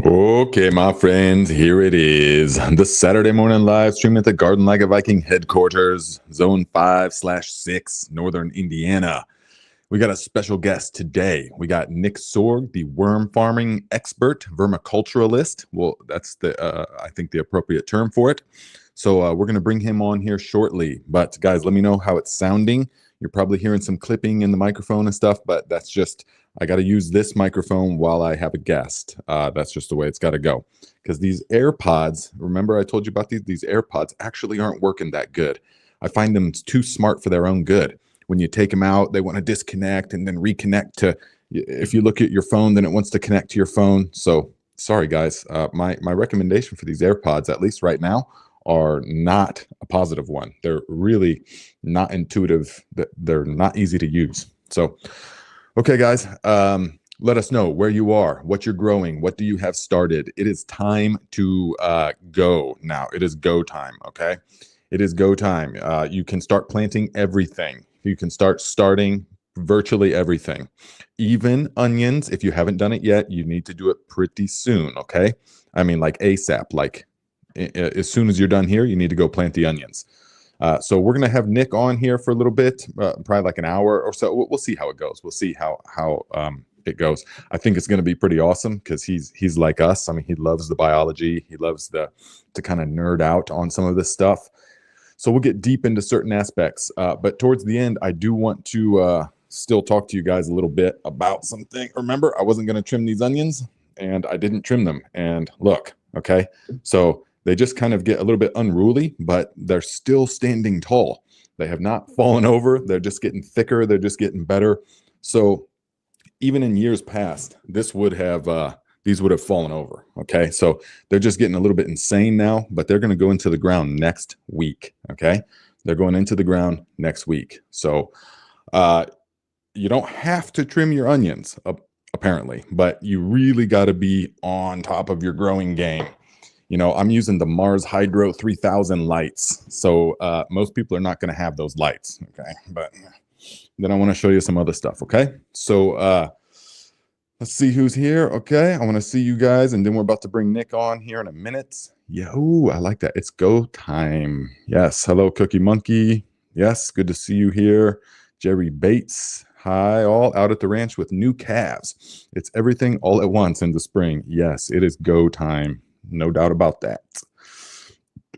Okay, my friends, here it is. The Saturday morning live stream at the Garden Like a Viking headquarters, Zone 5/6, Northern Indiana. We got a special guest today. We got Nick Sorg, the worm farming expert, vermiculturalist. Well, that's I think the appropriate term for it. So we're going to bring him on here shortly. But guys, let me know how it's sounding. You're probably hearing some clipping in the microphone and stuff, but that's just, I got to use this microphone while I have a guest. That's just the way it's got to go. Because these AirPods, remember I told you about these AirPods actually aren't working that good. I find them too smart for their own good. When you take them out, they want to disconnect and then reconnect to, if you look at your phone, then it wants to connect to your phone. So sorry, guys. My recommendation for these AirPods, at least right now, are not a positive one. They're really not intuitive. They're not easy to use. So, okay, guys, let us know where you are, what you're growing, what do you have started. It is time to go now. It is go time, okay? It is go time. You can start planting everything. You can starting virtually everything. Even onions, if you haven't done it yet, you need to do it pretty soon, okay? I mean, like ASAP, like as soon as you're done here, you need to go plant the onions. So we're going to have Nick on here for a little bit, probably like an hour or so. We'll see how it goes. We'll see how it goes. I think it's going to be pretty awesome because he's like us. I mean, he loves the biology. He loves to kind of nerd out on some of this stuff. So we'll get deep into certain aspects. But towards the end, I do want to still talk to you guys a little bit about something. Remember, I wasn't going to trim these onions, and I didn't trim them. And look, okay, so they just kind of get a little bit unruly, but they're still standing tall. They have not fallen over. They're just getting thicker. They're just getting better. So even in years past, these would have fallen over. Okay. So they're just getting a little bit insane now, but they're going to go into the ground next week. Okay. They're going into the ground next week. So you don't have to trim your onions, apparently, but you really got to be on top of your growing game. You know, I'm using the Mars Hydro 3000 lights. So most people are not going to have those lights. Okay. But then I want to show you some other stuff. Okay. So let's see who's here. Okay. I want to see you guys. And then we're about to bring Nick on here in a minute. Yeah. Ooh, I like that. It's go time. Yes. Hello, Cookie Monkey. Yes. Good to see you here. Jerry Bates. Hi, all out at the ranch with new calves. It's everything all at once in the spring. Yes, it is go time. No doubt about that.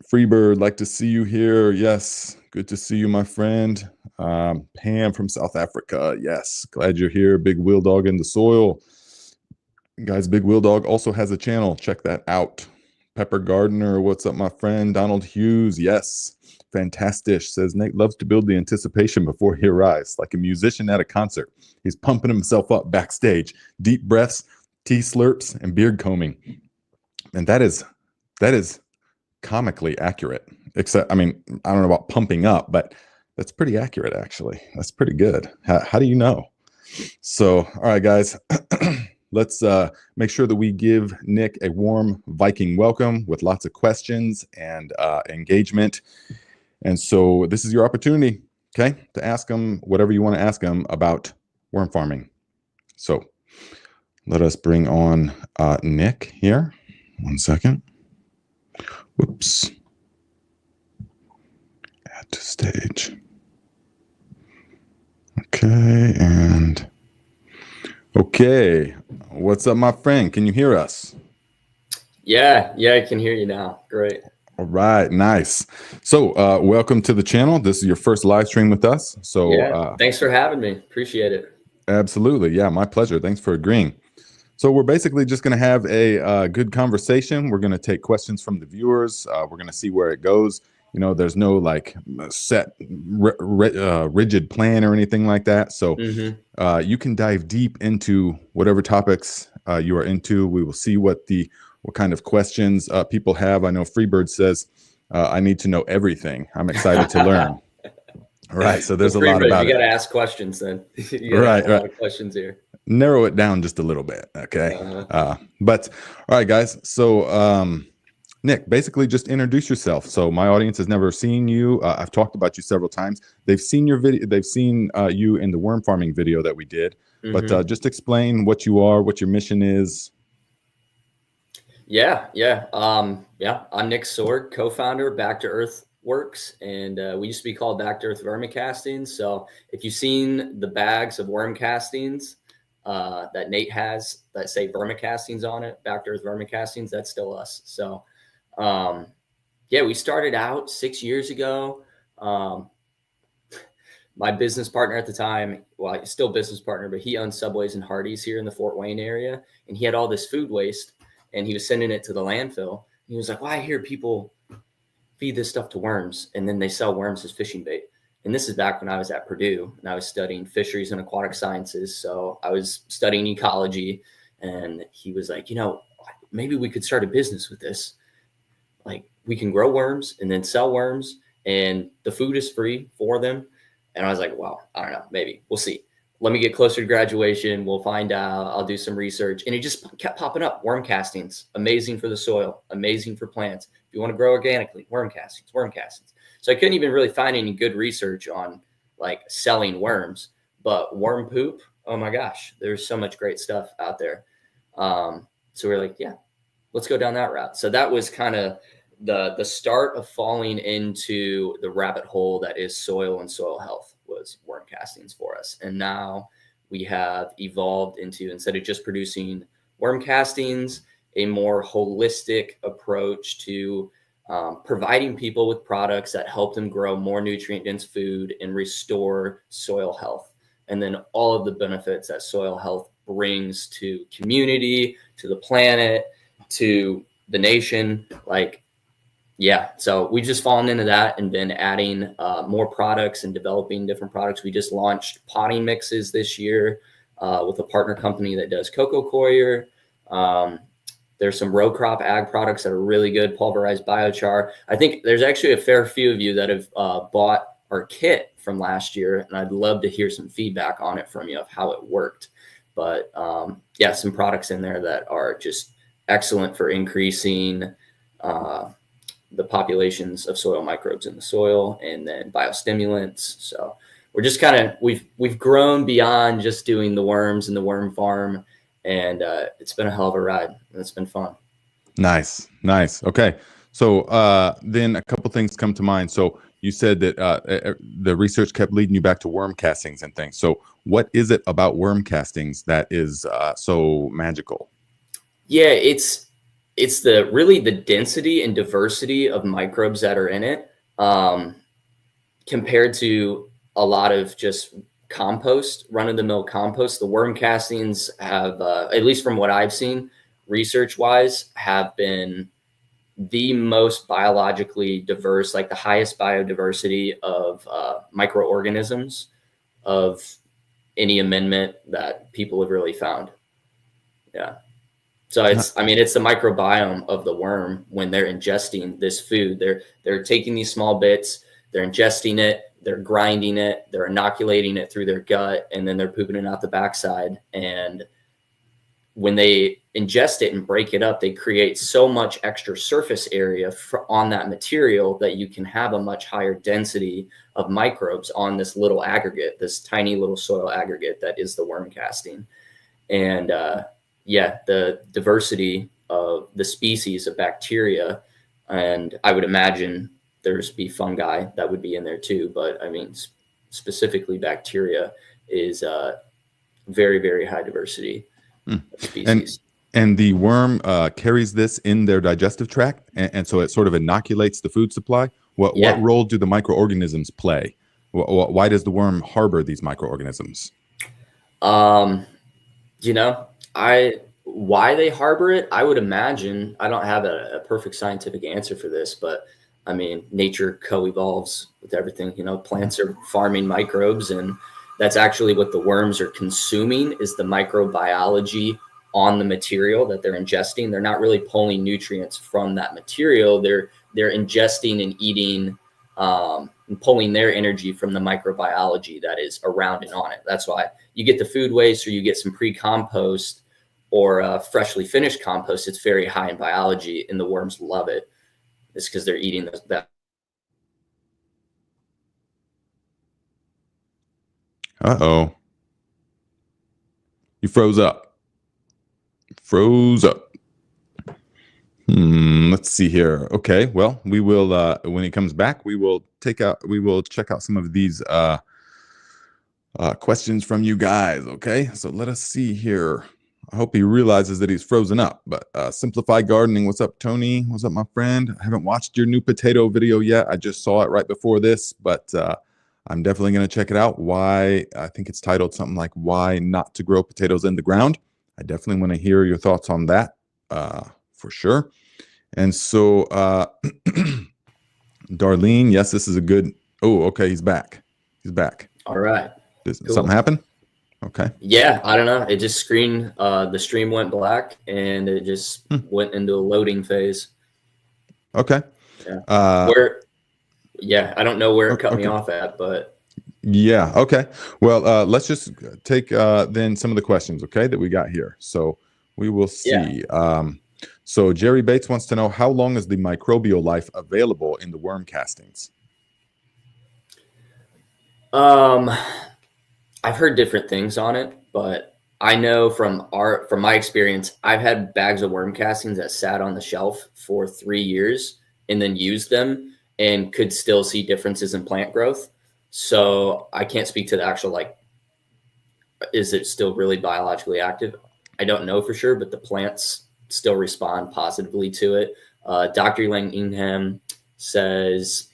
Freebird, like to see you here. Yes, good to see you, my friend. Pam from South Africa. Yes, glad you're here. Big Wheel Dog in the soil. Guys, Big Wheel Dog also has a channel. Check that out. Pepper Gardener, what's up, my friend? Donald Hughes, yes. Fantastic. Says Nate loves to build the anticipation before he arrives, like a musician at a concert. He's pumping himself up backstage. Deep breaths, tea slurps, and beard combing. And that is comically accurate. Except, I mean, I don't know about pumping up, but that's pretty accurate, actually. That's pretty good. How do you know? So, all right, guys, let's make sure that we give Nick a warm Viking welcome with lots of questions and engagement. And so this is your opportunity, okay, to ask him whatever you want to ask him about worm farming. So let us bring on Nick here. 1 second. Whoops. Add to stage. Okay, and okay. What's up, my friend? Can you hear us? Yeah, I can hear you now. Great. All right, nice. So welcome to the channel. This is your first live stream with us. So yeah, thanks for having me. Appreciate it. Absolutely. Yeah, my pleasure. Thanks for agreeing. So we're basically just going to have a good conversation. We're going to take questions from the viewers. We're going to see where it goes. You know, there's no like set rigid plan or anything like that. So you can dive deep into whatever topics you are into. We will see what kind of questions people have. I know Freebird says, I need to know everything. I'm excited to learn. All right. So there's a lot about it. You got to ask questions then. You got a lot of questions here. Narrow it down just a little bit. Okay. But all right, guys. So Nick, basically just introduce yourself. So my audience has never seen you. I've talked about you several times. They've seen your video. They've seen you in the worm farming video that we did. But just explain what you are, what your mission is. Yeah, yeah. I'm Nick Sorg, co-founder of Back to Earth Works, and we used to be called Back to Earth Vermicastings. So if you've seen the bags of worm castings that Nate has that say vermicastings on it, Back to Earth Vermicastings, that's still us. So um, yeah, we started out 6 years ago. Um, my business partner at the time, well, he's still business partner, but he owned Subways and Hardee's here in the Fort Wayne area, and he had all this food waste, and he was sending it to the landfill. He was like, "Well, I hear people feed this stuff to worms, and then they sell worms as fishing bait." And this is back when I was at Purdue, and I was studying fisheries and aquatic sciences. So I was studying ecology, and he was like, maybe we could start a business with this. Like, we can grow worms and then sell worms, and the food is free for them. And I was like, wow, I don't know, maybe we'll see. Let me get closer to graduation. We'll find out. I'll do some research. And it just kept popping up. Worm castings, amazing for the soil, amazing for plants. If you want to grow organically, worm castings, worm castings. So I couldn't even really find any good research on like selling worms, but worm poop, oh my gosh, there's so much great stuff out there. So we're like, yeah, let's go down that route. So that was kind of the start of falling into the rabbit hole that is soil and soil health was worm castings for us. And now we have evolved into, instead of just producing worm castings, a more holistic approach to providing people with products that help them grow more nutrient dense food and restore soil health. And then all of the benefits that soil health brings to community, to the planet, to the nation. Like, yeah, so we've just fallen into that and been adding more products and developing different products. We just launched potting mixes this year with a partner company that does cocoa coir. There's some row crop ag products that are really good, pulverized biochar. I think there's actually a fair few of you that have bought our kit from last year, and I'd love to hear some feedback on it from you of how it worked. But yeah, some products in there that are just excellent for increasing the populations of soil microbes in the soil, and then biostimulants. So we're just kind of, we've grown beyond just doing the worms and the worm farm, and it's been a hell of a ride, and it's been fun. Nice. Okay. So then a couple things come to mind. So you said that the research kept leading you back to worm castings and things. So what is it about worm castings that is so magical? Yeah, it's the really the density and diversity of microbes that are in it, compared to a lot of just compost, run-of-the-mill compost. The worm castings have, at least from what I've seen, research-wise, have been the most biologically diverse, like the highest biodiversity of microorganisms of any amendment that people have really found. Yeah. So it's, I mean, it's the microbiome of the worm when they're ingesting this food. They're taking these small bits, they're ingesting it, they're grinding it, they're inoculating it through their gut, and then they're pooping it out the backside. And when they ingest it and break it up, they create so much extra surface area on that material that you can have a much higher density of microbes on this little aggregate, this tiny little soil aggregate that is the worm casting. And yeah, the diversity of the species of bacteria, and I would imagine there's be fungi that would be in there too, but I mean, specifically bacteria is very, very high diversity of species. And the worm carries this in their digestive tract, and so it sort of inoculates the food supply. What role do the microorganisms play? Why does the worm harbor these microorganisms? You know, why they harbor it, I would imagine, I don't have a perfect scientific answer for this, but I mean, nature co-evolves with everything. You know, plants are farming microbes, and that's actually what the worms are consuming, is the microbiology on the material that they're ingesting. They're not really pulling nutrients from that material. They're ingesting and eating, and pulling their energy from the microbiology that is around and on it. That's why you get the food waste, or you get some pre-compost or freshly finished compost. It's very high in biology, and the worms love it. It's because they're eating that. Uh-oh. You froze up. Let's see here. Okay, well, we will when he comes back, we will check out some of these questions from you guys. Okay, so let us see here. I hope he realizes that he's frozen up. But Simplify Gardening, what's up, Tony? What's up, my friend? I haven't watched your new potato video yet. I just saw it right before this, but I'm definitely going to check it out. Why? I think it's titled something like "Why Not to Grow Potatoes in the Ground." I definitely want to hear your thoughts on that for sure. And so, Darlene, yes, this is a good. Oh, okay, he's back. He's back. All right. Did something happen? Okay. Yeah, I don't know. It just the stream went black and it just went into a loading phase. Okay. Yeah. I don't know where it cut me off at, but. Yeah. Okay. Well, let's just take then some of the questions, okay, that we got here. So we will see. Yeah. So Jerry Bates wants to know, how long is the microbial life available in the worm castings? I've heard different things on it, but I know from my experience, I've had bags of worm castings that sat on the shelf for 3 years and then used them and could still see differences in plant growth. So I can't speak to the actual, is it still really biologically active? I don't know for sure, but the plants still respond positively to it. Dr. Lang Ingham says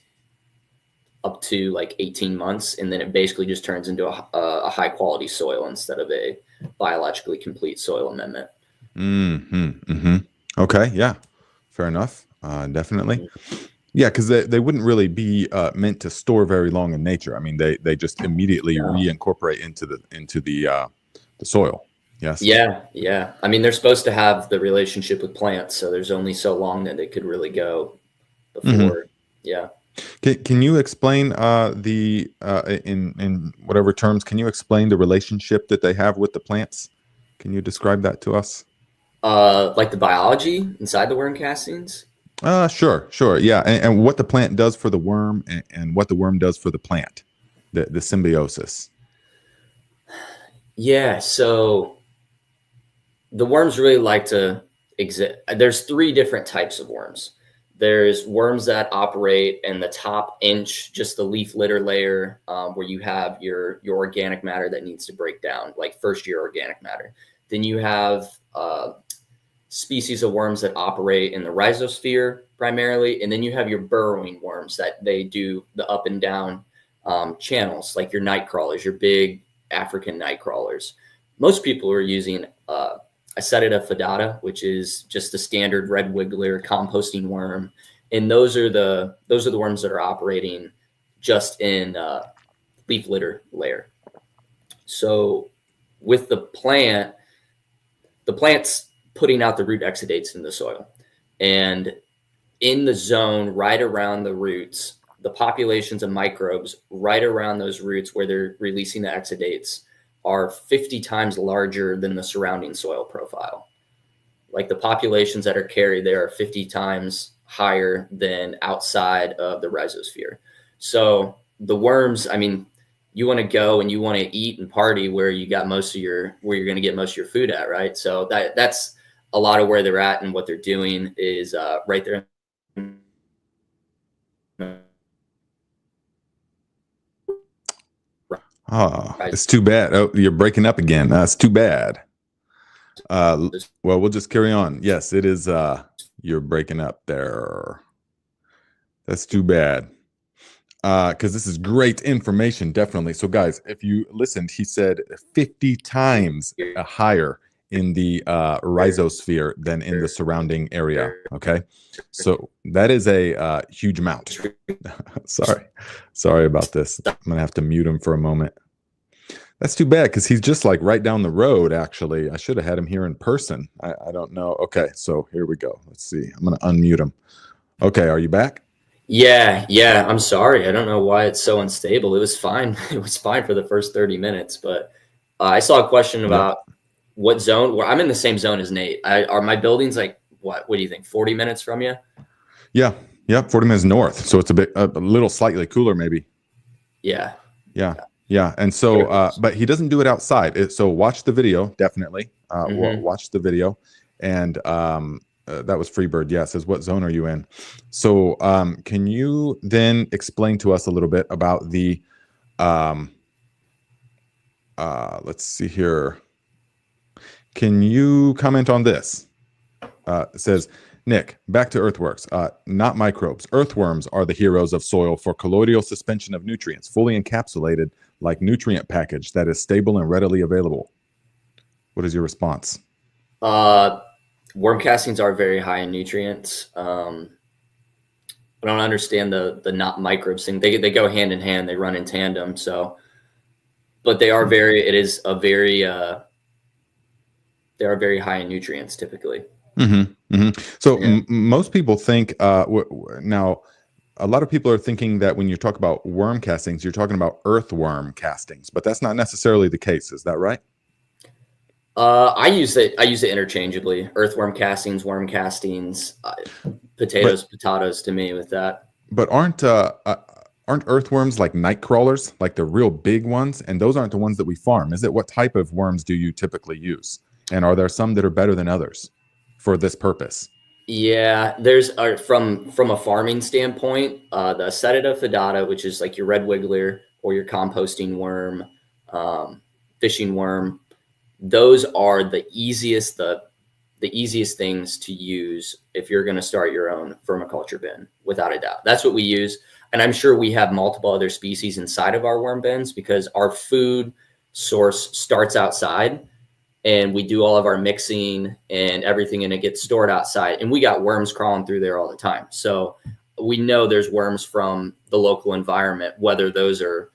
up to 18 months, and then it basically just turns into a high quality soil instead of a biologically complete soil amendment. Okay, yeah, fair enough. Definitely. Yeah, because they wouldn't really be meant to store very long in nature. I mean, they just immediately reincorporate into the soil. Yes. Yeah. I mean, they're supposed to have the relationship with plants, so there's only so long that it could really go before. Yeah. Can you explain in whatever terms? Can you explain the relationship that they have with the plants? Can you describe that to us? Like the biology inside the worm castings? Sure. Yeah, and what the plant does for the worm, and what the worm does for the plant, the symbiosis. Yeah. So the worms really like to exist. There's 3 different types of worms. There's worms that operate in the top inch, just the leaf litter layer, where you have your organic matter that needs to break down, like first year organic matter. Then you have species of worms that operate in the rhizosphere primarily. And then you have your burrowing worms that they do the up and down channels, like your night crawlers, your big African night crawlers. Most people are using Acetida fedata, which is just the standard red wiggler composting worm, and those are the worms that are operating just in leaf litter layer. So with the plant's putting out the root exudates in the soil, and in the zone right around the roots, the populations of microbes right around those roots where they're releasing the exudates are 50 times larger than the surrounding soil profile. Like the populations that are carried there are 50 times higher than outside of the rhizosphere. So the worms, I mean, you want to go and you want to eat and party where you got where you're going to get most of your food at, right? So that's a lot of where they're at, and what they're doing is right there. Oh, it's too bad. Oh, you're breaking up again. It's too bad. Well, we'll just carry on. Yes, it is. You're breaking up there. That's too bad. Because this is great information, definitely. So, guys, if you listened, he said 50 times higher in the rhizosphere than in the surrounding area. Okay, so that is a huge amount. Sorry about this. I'm gonna have to mute him for a moment. That's too bad, because he's just like right down the road. Actually, I should have had him here in person. I don't know. Okay, so here we go. Let's see. I'm gonna unmute him. Okay, are you back? Yeah. I'm sorry. I don't know why it's so unstable. It was fine. It was fine for the first 30 minutes, but I saw a question about what zone. Where I'm in the same zone as Nate. Are my buildings like what? What do you think? 40 minutes from you? Yeah. 40 minutes north. So it's a little slightly cooler, maybe. Yeah. And so, but he doesn't do it outside. So watch the video, definitely. Watch the video, and that was Freebird. Yeah, says, what zone are you in? So can you then explain to us a little bit about the, let's see here. Can you comment on this? It says, Nick, back to earthworks, not microbes. Earthworms are the heroes of soil for colloidal suspension of nutrients, fully encapsulated like nutrient package that is stable and readily available. What is your response? Worm castings are very high in nutrients. I don't understand the not microbes thing. They go hand in hand. They run in tandem. So, but they are very. It is a very. They are very high in nutrients typically. Mm-hmm, mm-hmm. So Yeah. most people think now. A lot of people are thinking that when you talk about worm castings, you're talking about earthworm castings, but that's not necessarily the case. Is that right? I use it interchangeably. Earthworm castings, worm castings, potatoes, to me with that. But aren't earthworms like night crawlers, like the real big ones? And those aren't the ones that we farm. Is it? What type of worms do you typically use? And are there some that are better than others for this purpose? Yeah, there's from a farming standpoint, the Acetida fidata, which is like your red wiggler or your composting worm, fishing worm. Those are the easiest things to use if you're going to start your own vermiculture bin, without a doubt. That's what we use, and I'm sure we have multiple other species inside of our worm bins because our food source starts outside. And we do all of our mixing and everything, and it gets stored outside. And we got worms crawling through there all the time. So we know there's worms from the local environment, whether those are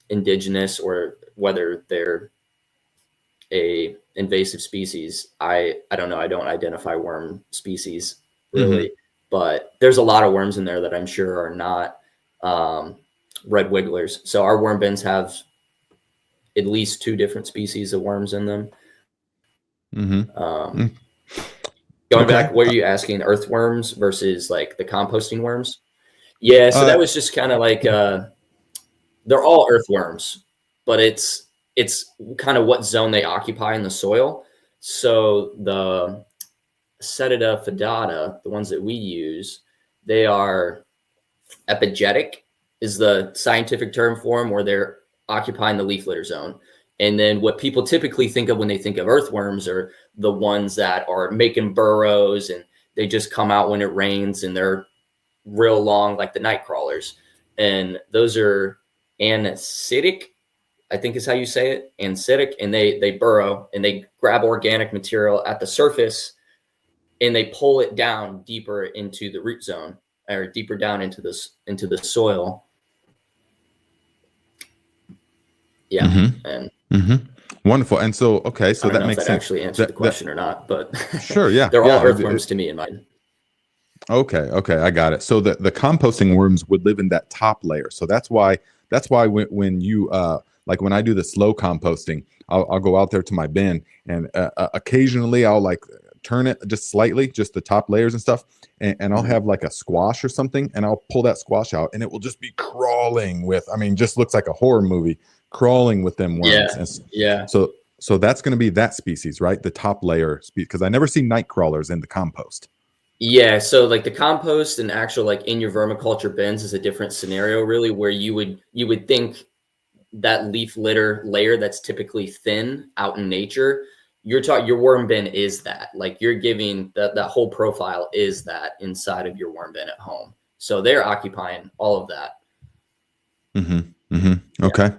indigenous or whether they're a invasive species. I don't know. I don't identify worm species really, but there's a lot of worms in there that I'm sure are not red wigglers. So our worm bins have at least 2 different species of worms in them. Going back, what are you asking? Earthworms versus like the composting worms? Yeah, so that was just kind of like they're all earthworms, but it's kind of what zone they occupy in the soil. So the Acetida fidata, the ones that we use, they are epigetic is the scientific term for them, where they're occupying the leaf litter zone. And then what people typically think of when they think of earthworms are the ones that are making burrows and they just come out when it rains and they're real long, like the night crawlers. And those are ancidic, I think is how you say it, ancidic, and they burrow and they grab organic material at the surface and they pull it down deeper into the root zone or deeper down into the soil. Yeah. And wonderful. And so, okay, so that makes sense. Actually answered the question or not, but sure, yeah, they're all earthworms to me in mind. Okay, I got it. So the composting worms would live in that top layer. So that's why when you like when I do the slow composting, I'll go out there to my bin and occasionally I'll like turn it just slightly, just the top layers and stuff, and I'll have like a squash or something, and I'll pull that squash out, and it will just be crawling with. I mean, just looks like a horror movie, crawling with them worms. Yeah. So that's going to be that species, right? The top layer, because I never see night crawlers in the compost. Yeah, so like the compost and actual like in your vermiculture bins is a different scenario, really, where you would think that leaf litter layer that's typically thin out in nature. Your worm bin is that, like you're giving that whole profile is that inside of your worm bin at home. So they're occupying all of that. Okay.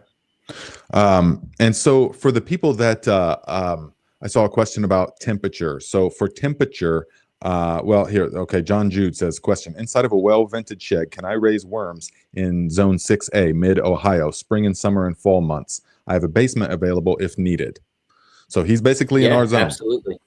And so for the people that I saw a question about temperature. So for temperature, well, here, okay, John Jude says, question, inside of a well-vented shed, can I raise worms in zone 6A, mid-Ohio, spring and summer and fall months? I have a basement available if needed. So he's basically in our zone. Absolutely.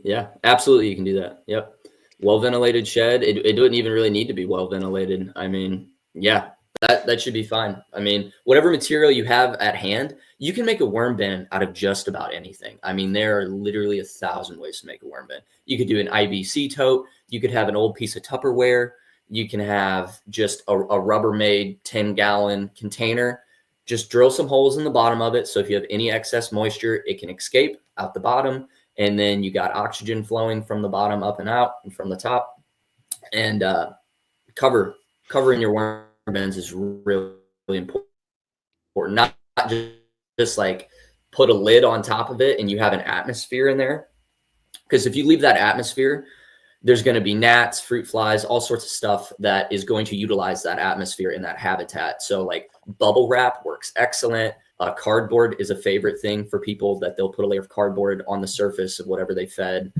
Yeah, absolutely. You can do that. Yep. Well-ventilated shed. It doesn't even really need to be well-ventilated. I mean, yeah, that should be fine. I mean, whatever material you have at hand, you can make a worm bin out of just about anything. I mean, there are literally 1,000 ways to make a worm bin. You could do an IBC tote. You could have an old piece of Tupperware. You can have just a Rubbermaid 10-gallon container. Just drill some holes in the bottom of it. So if you have any excess moisture, it can escape out the bottom. and then you got oxygen flowing from the bottom up and out and from the top. And covering your worm bins is really, really important. Not just like put a lid on top of it and you have an atmosphere in there. Because if you leave that atmosphere, there's going to be gnats, fruit flies, all sorts of stuff that is going to utilize that atmosphere in that habitat. So like bubble wrap works excellent. Cardboard is a favorite thing for people, that they'll put a layer of cardboard on the surface of whatever they fed.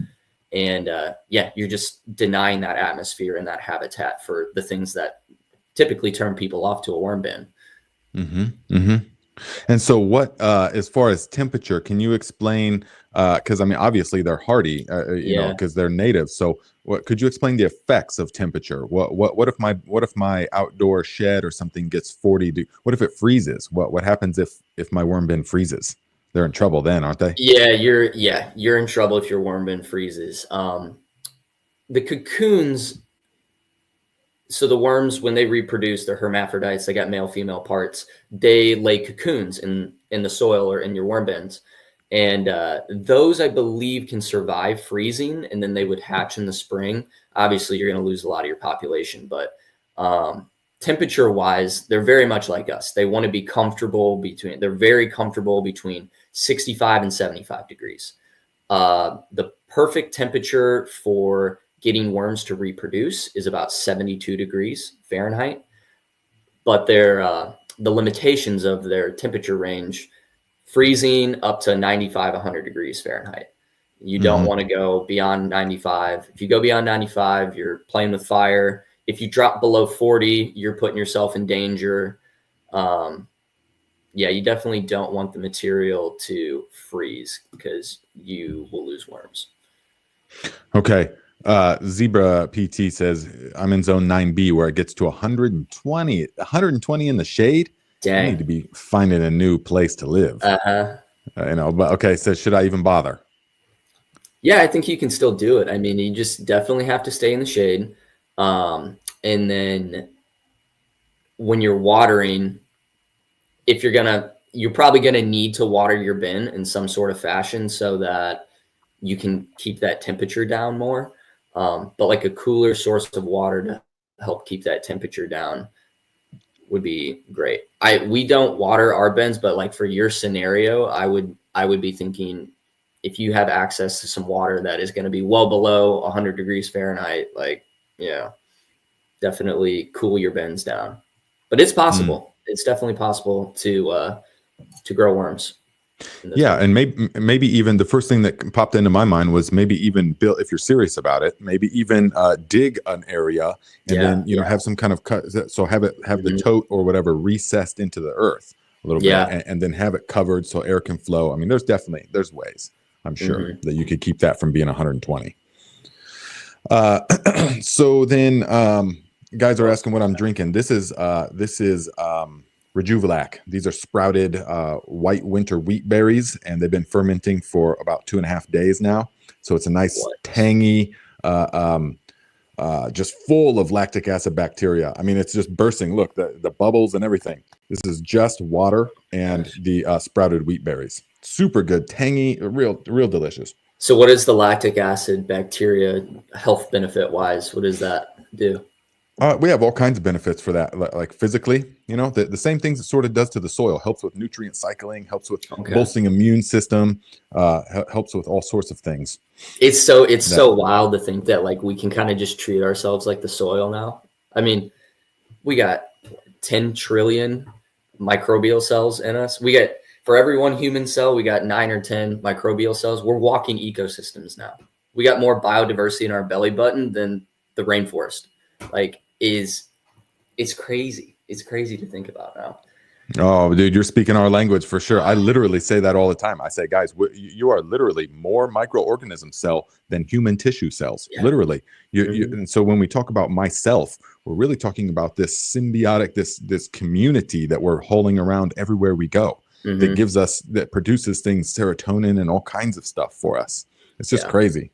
And yeah, you're just denying that atmosphere and that habitat for the things that typically turn people off to a worm bin. Mm-hmm. Mm-hmm. And so what, as far as temperature, can you explain, because I mean, obviously they're hardy, you know, because they're native. So what, could you explain the effects of temperature? What if my outdoor shed or something gets 40? What if it freezes? What happens if my worm bin freezes? They're in trouble then, aren't they? Yeah, you're in trouble if your worm bin freezes. The cocoons, so the worms, when they reproduce, they're hermaphrodites, they got male, female parts. They lay cocoons in the soil or in your worm bins. And those, I believe, can survive freezing, and then they would hatch in the spring. Obviously, you're going to lose a lot of your population, but temperature-wise, they're very much like us. They want to be comfortable they're very comfortable between 65 and 75 degrees. The perfect temperature for getting worms to reproduce is about 72 degrees Fahrenheit. But the limitations of their temperature range, freezing up to 95, 100 degrees Fahrenheit. You don't want to go beyond 95. If you go beyond 95, you're playing with fire. If you drop below 40, you're putting yourself in danger. Yeah, you definitely don't want the material to freeze, because you will lose worms. Okay. Zebra PT says, I'm in zone 9B where it gets to 120 in the shade. Dang. I need to be finding a new place to live. You know, but okay. So should I even bother? Yeah, I think you can still do it. I mean, you just definitely have to stay in the shade. And then when you're watering, you're probably going to need to water your bin in some sort of fashion so that you can keep that temperature down more. But like a cooler source of water to help keep that temperature down would be great. We don't water our bins, but like for your scenario, I would be thinking, if you have access to some water that is going to be well below 100 degrees Fahrenheit, like, yeah, definitely cool your bins down. But it's possible. It's definitely possible to grow worms. Yeah, and maybe even the first thing that popped into my mind was maybe even build, if you're serious about it, maybe even dig an area and then you know have some kind of cut. So have the tote or whatever recessed into the earth a little bit, and then have it covered so air can flow. I mean, there's ways, I'm sure, that you could keep that from being 120. So then guys are asking what I'm drinking. This is Rejuvelac. These are sprouted white winter wheat berries, and they've been fermenting for about 2.5 days now. So it's a nice tangy, just full of lactic acid bacteria. I mean, it's just bursting. Look, the bubbles and everything. This is just water and the sprouted wheat berries. Super good, tangy, real delicious. So what is the lactic acid bacteria health benefit wise? What does that do? We have all kinds of benefits for that, like physically, you know, the same things it sort of does to the soil. Helps with nutrient cycling, helps with bolstering immune system, helps with all sorts of things. It's so wild to think that like we can kind of just treat ourselves like the soil now. I mean, we got 10 trillion microbial cells in us. We got, for every one human cell, we got 9 or 10 microbial cells. We're walking ecosystems now. We got more biodiversity in our belly button than the rainforest. Like, it's crazy. It's crazy to think about now. Oh, dude, you're speaking our language for sure. I literally say that all the time. I say, guys, you are literally more microorganism cell than human tissue cells. Yeah. Literally. And so when we talk about myself, we're really talking about this symbiotic, this community that we're hauling around everywhere we go. That produces things, serotonin and all kinds of stuff for us. It's just crazy.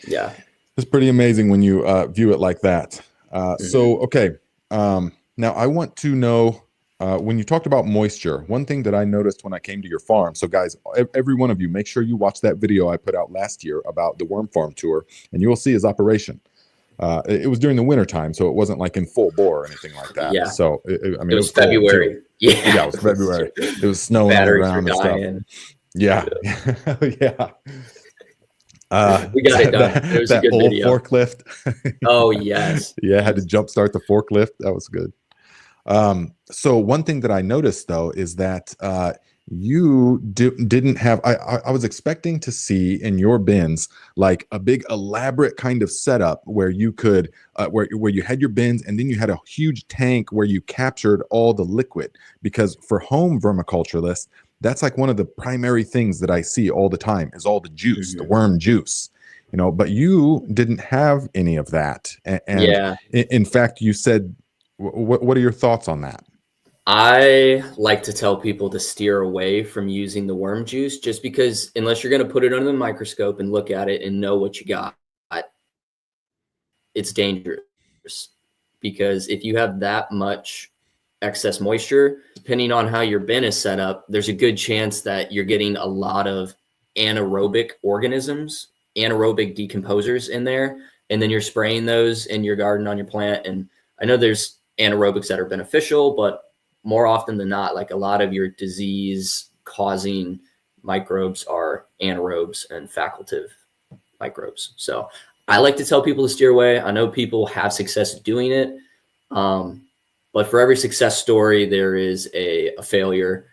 Yeah. It's pretty amazing when you view it like that. So, okay. Now I want to know, when you talked about moisture, one thing that I noticed when I came to your farm, so guys, every one of you, make sure you watch that video I put out last year about the worm farm tour, and you will see his operation. It was during the winter time, so it wasn't like in full bore or anything like that. Yeah. So I mean, It it was was cold too. February. Yeah. Yeah, it was February. It was snowing on the Batteries were ground and stuff. dying. Yeah, yeah. We got it done. It was a that good old video. forklift. Oh, yes. Yeah, I had to jumpstart the forklift. That was good. So one thing that I noticed though is that you didn't have. I was expecting to see in your bins like a big elaborate kind of setup where you could where you had your bins and then you had a huge tank where you captured all the liquid. Because for home vermiculturalists, that's like one of the primary things that I see all the time is all the juice, the worm juice. You know, but you didn't have any of that, and Yeah. in fact, you said. What are your thoughts on that? I like to tell people to steer away from using the worm juice just because unless you're going to put it under the microscope and look at it and know what you got, it's dangerous. Because if you have that much excess moisture, depending on how your bin is set up, there's a good chance that you're getting a lot of anaerobic organisms, anaerobic decomposers in there. And then you're spraying those in your garden on your plant. And I know there's anaerobics that are beneficial, but more often than not, like a lot of your disease causing microbes are anaerobes and facultative microbes. So I like to tell people to steer away. I know people have success doing it. But for every success story, there is a failure,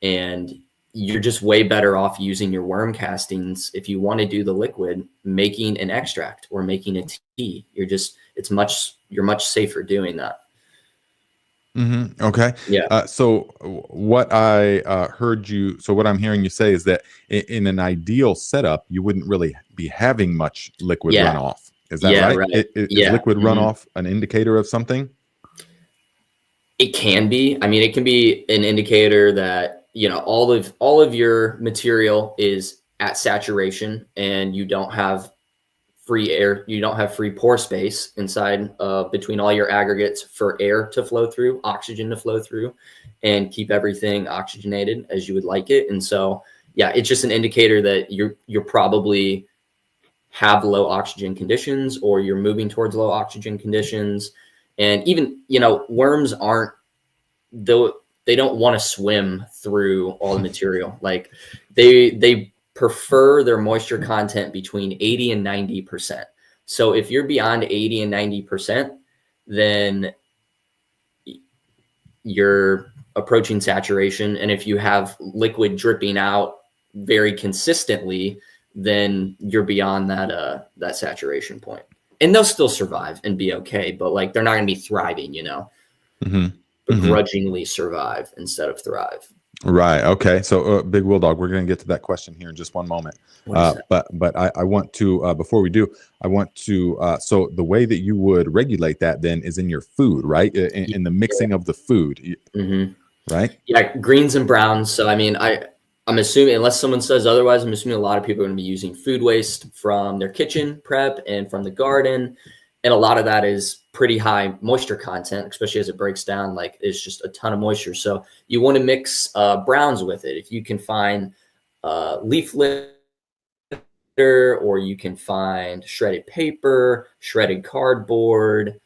and you're just way better off using your worm castings. If you want to do the liquid, making an extract or making a tea, you're much safer doing that. Mm-hmm. Okay. Yeah. So what I what I'm hearing you say is that in an ideal setup, you wouldn't really be having much liquid runoff. Is that right? Is liquid runoff an indicator of something? It can be. I mean, it can be an indicator that, all of your material is at saturation and you don't have free air. You don't have free pore space inside between all your aggregates for air to flow through, oxygen to flow through, and keep everything oxygenated as you would like it. And so, yeah, it's just an indicator that you're probably have low oxygen conditions or you're moving towards low oxygen conditions. And even, worms they don't want to swim through all the material. Like they prefer their moisture content between 80 and 90%. So if you're beyond 80 and 90%, then you're approaching saturation. And if you have liquid dripping out very consistently, then you're beyond that saturation point. And they'll still survive and be okay, but like they're not going to be thriving, begrudgingly survive instead of thrive. Right. Okay. So, Big Will Dog, we're going to get to that question here in just one moment. But I want to before we do, I want to so the way that you would regulate that then is in your food, right? In the mixing of the food, right? Yeah, greens and browns. So I mean, I'm assuming, unless someone says otherwise, I'm assuming a lot of people are going to be using food waste from their kitchen prep and from the garden. And a lot of that is pretty high moisture content, especially as it breaks down, like it's just a ton of moisture. So you want to mix browns with it. If you can find leaf litter, or you can find shredded paper, shredded cardboard,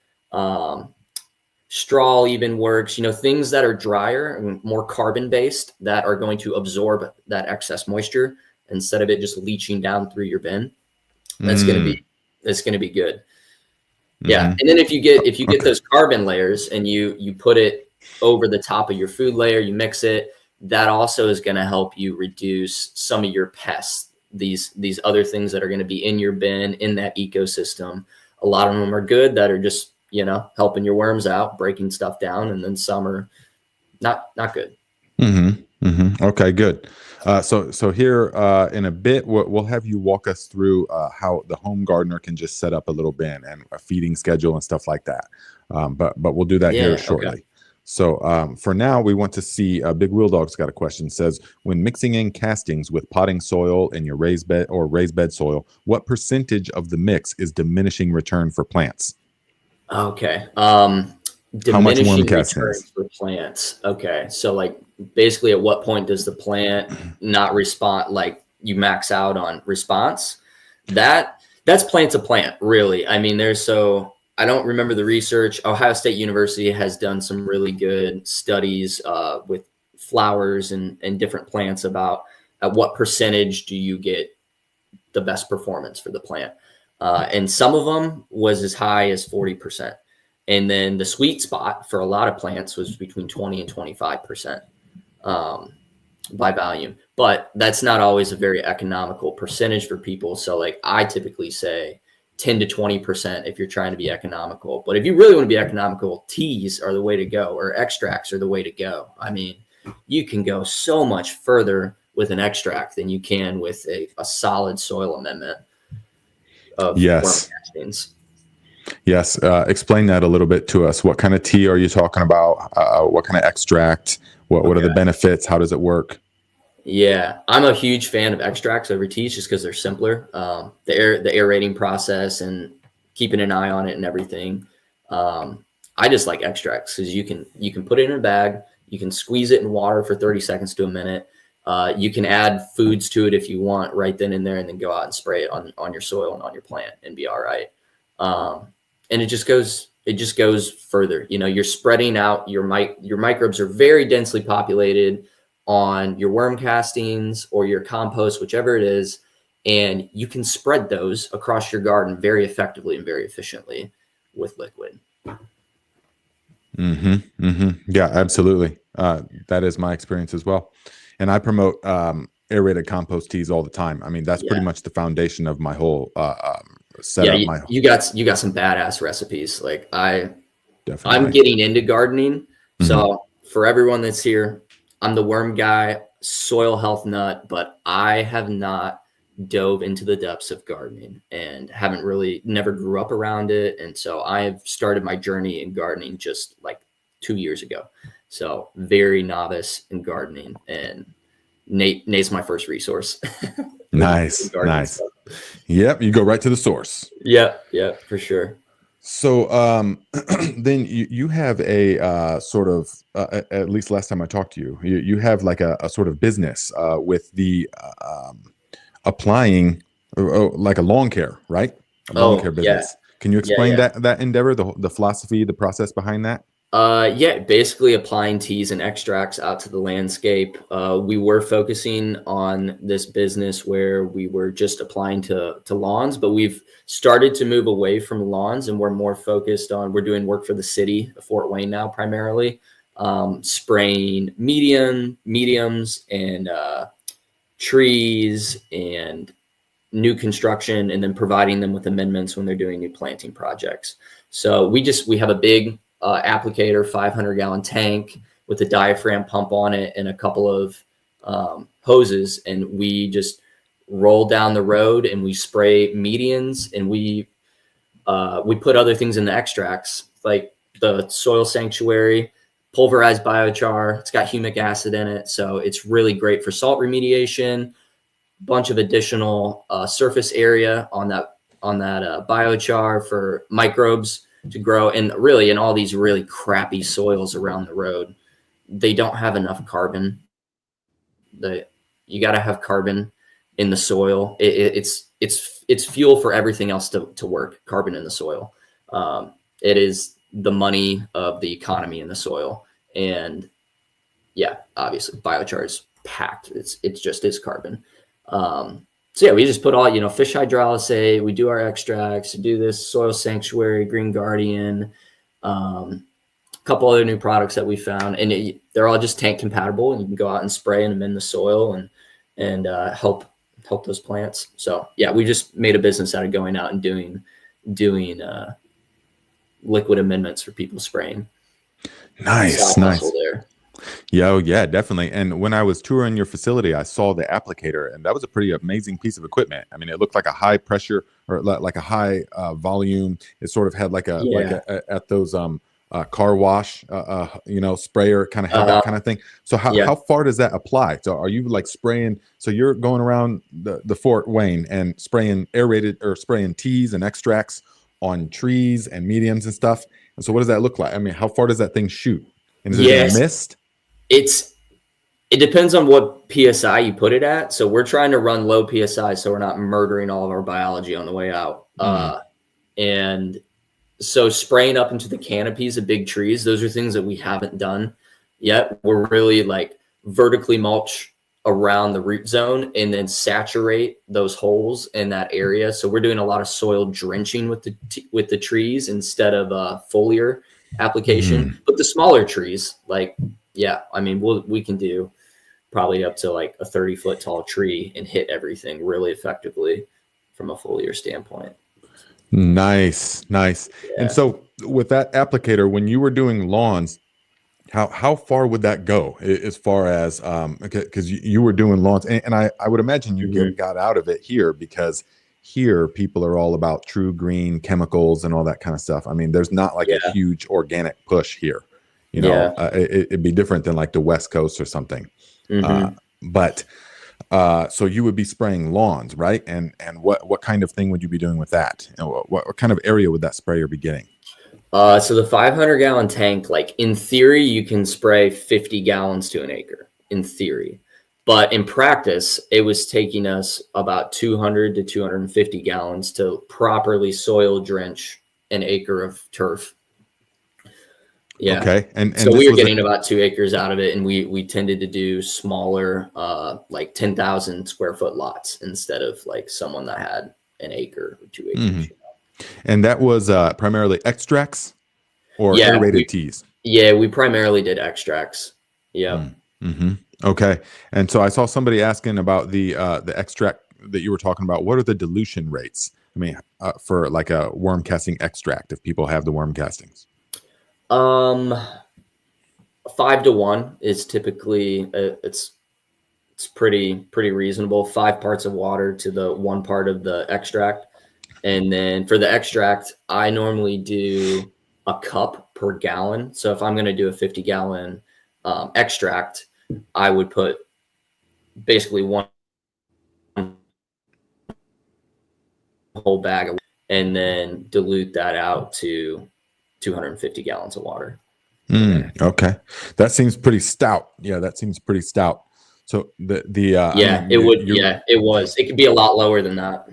straw even works, things that are drier and more carbon based that are going to absorb that excess moisture instead of it just leaching down through your bin. It's going to be good. Yeah. And then if you get those carbon layers and you put it over the top of your food layer, you mix it, that also is going to help you reduce some of your pests, these other things that are going to be in your bin, in that ecosystem. A lot of them are good that are just, helping your worms out, breaking stuff down. And then some are not good. Okay, good. So here in a bit, we'll have you walk us through how the home gardener can just set up a little bin and a feeding schedule and stuff like that. But we'll do that here shortly. Okay. So for now, we want to see Big Wheel Dog's got a question. Says, when mixing in castings with potting soil in your raised bed soil, what percentage of the mix is diminishing return for plants? Okay. How much worm Diminishing castings? returns for plants. Okay. So like basically at what point does the plant not respond, like you max out on response? That's plant to plant, really. I mean, I don't remember the research. Ohio State University has done some really good studies with flowers and different plants about at what percentage do you get the best performance for the plant. And some of them was as high as 40%. And then the sweet spot for a lot of plants was between 20 and 25% by volume. But that's not always a very economical percentage for people. So like I typically say 10 to 20% if you're trying to be economical. But if you really want to be economical, teas are the way to go, or extracts are the way to go. I mean, you can go so much further with an extract than you can with a solid soil amendment of worm Yes. castings. Yes. Explain that a little bit to us. What kind of tea are you talking about? What kind of extract? What are the benefits? How does it work? Yeah, I'm a huge fan of extracts over teas just because they're simpler. The aerating process and keeping an eye on it and everything. I just like extracts because you can put it in a bag, you can squeeze it in water for 30 seconds to a minute. You can add foods to it if you want right then and there, and then go out and spray it on your soil and on your plant and be all right. And it just goes further. You know, you're spreading out your microbes are very densely populated on your worm castings or your compost, whichever it is, and you can spread those across your garden very effectively and very efficiently with liquid. Yeah, absolutely. That is my experience as well. And I promote aerated compost teas all the time. I mean, that's pretty much the foundation of my whole setup. You got some badass recipes. Like I'm Definitely. getting into gardening. So for everyone that's here, I'm the worm guy, soil health nut, but I have not dove into the depths of gardening and never grew up around it. And so I've started my journey in gardening just like 2 years ago. So very novice in gardening, and Nate's my first resource. Nice. Stuff. Yep. You go right to the source. Yeah, for sure. So then you have a sort of, at least last time I talked to you have like a sort of business with the applying like a lawn care, right? A lawn care business. Yeah. Can you explain that endeavor, the philosophy, the process behind that? Basically applying teas and extracts out to the landscape. We were focusing on this business where we were just applying to lawns, but we've started to move away from lawns, and we're more focused on, we're doing work for the city of Fort Wayne now, primarily, spraying mediums and trees and new construction, and then providing them with amendments when they're doing new planting projects. So we have a big applicator, 500-gallon tank with a diaphragm pump on it and a couple of hoses, and we just roll down the road and we spray medians, and we put other things in the extracts, like the soil sanctuary, pulverized biochar. It's got humic acid in it, so it's really great for salt remediation. Bunch of additional surface area on that biochar for microbes to grow. And really, in all these really crappy soils around the road, they don't have enough carbon. You got to have carbon in the soil. It's fuel for everything else to work. Carbon in the soil. It is the money of the economy in the soil. And yeah, obviously biochar is packed. It's carbon. So yeah, we just put all, fish hydrolysate, we do our extracts, do this soil sanctuary, green guardian, a couple other new products that we found, and they're all just tank compatible, and you can go out and spray and amend the soil and help those plants. So yeah, we just made a business out of going out and doing liquid amendments for people spraying. Nice. There. Yeah, definitely. And when I was touring your facility, I saw the applicator, and that was a pretty amazing piece of equipment. I mean, it looked like a high pressure or like a high volume. It sort of had like at those car wash, sprayer kind of had that kind of thing. So how far does that apply? So are you like spraying? So you're going around the Fort Wayne and spraying aerated or spraying teas and extracts on trees and mediums and stuff. And so what does that look like? I mean, how far does that thing shoot? And is it Yes, mist? it depends on what PSI you put it at. So we're trying to run low PSI so we're not murdering all of our biology on the way out. And so spraying up into the canopies of big trees, those are things that we haven't done yet. We're really like vertically mulch around the root zone and then saturate those holes in that area. So we're doing a lot of soil drenching with the trees instead of foliar application. But the smaller trees, like, yeah, I mean, we can do probably up to like a 30-foot tall tree and hit everything really effectively from a foliar standpoint. Nice. Yeah. And so with that applicator, when you were doing lawns, how far would that go as far as because you were doing lawns, and I would imagine you got out of it here, because here people are all about true green chemicals and all that kind of stuff. I mean, there's not like a huge organic push here, you know. It'd be different than like the West Coast or something. But so you would be spraying lawns, right? And what kind of thing would you be doing with that? And what kind of area would that sprayer be getting? So the 500-gallon tank, like in theory, you can spray 50 gallons to an acre in theory, but in practice, it was taking us about 200 to 250 gallons to properly soil drench an acre of turf. Yeah. Okay. And so we were getting about 2 acres out of it, and we tended to do smaller, like 10,000 square foot lots instead of like someone that had an acre or 2 acres. And that was primarily extracts or aerated teas? Yeah, we primarily did extracts. Yeah. Okay. And so I saw somebody asking about the extract that you were talking about. What are the dilution rates? I mean, for like a worm casting extract, if people have the worm castings? 5-to-1 is typically it's pretty reasonable. 5 parts of water to the 1 part of the extract. And then for the extract, I normally do a cup per gallon. So if I'm going to do a 50-gallon extract, I would put basically 1 whole bag and then dilute that out to 250 gallons of water. Okay. That seems pretty stout. Yeah, that seems pretty stout. So it was. It could be a lot lower than that.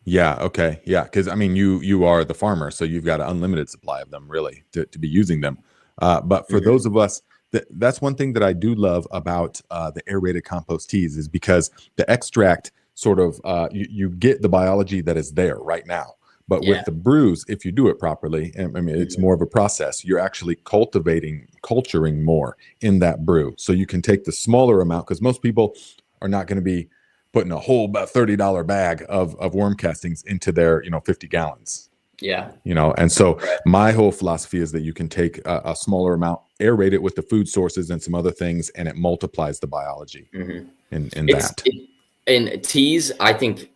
Yeah. Okay. Yeah. Because I mean, you are the farmer, so you've got an unlimited supply of them, really, to be using them. But for those of us, that's one thing that I do love about the aerated compost teas, is because the extract sort of you get the biology that is there right now. But with the brews, if you do it properly, I mean, it's more of a process. You're actually culturing more in that brew, so you can take the smaller amount, because most people are not going to be putting a whole about $30 bag of worm castings into their 50 gallons. Yeah. And so my whole philosophy is that you can take a smaller amount, aerate it with the food sources and some other things, and it multiplies the biology in that. And teas, I think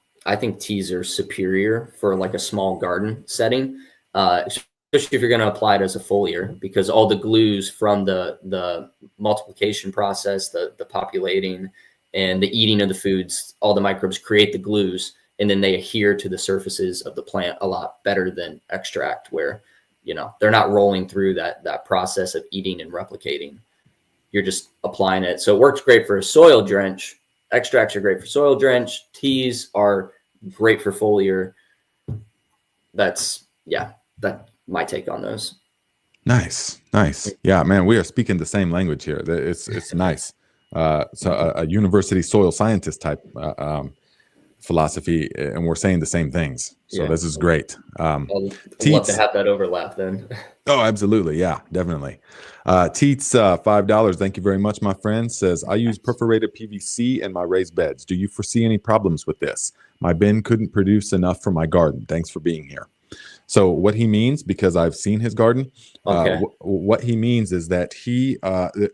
teas are superior for like a small garden setting, especially if you're going to apply it as a foliar, because all the glues from the multiplication process, the populating and the eating of the foods, all the microbes create the glues, and then they adhere to the surfaces of the plant a lot better than extract, where, they're not rolling through that process of eating and replicating. You're just applying it. So it works great for a soil drench. Extracts are great for soil drench. Teas are great for foliar. That's my take on those. Nice. Yeah, man, we are speaking the same language here. It's nice. So a university soil scientist type philosophy, and we're saying the same things. So this is great. I'd love to have that overlap then. Oh, absolutely. Yeah, definitely. Teets, $5. Thank you very much, my friend. Says, I use perforated PVC in my raised beds. Do you foresee any problems with this? My bin couldn't produce enough for my garden. Thanks for being here. So what he means, because I've seen his garden, what he means is that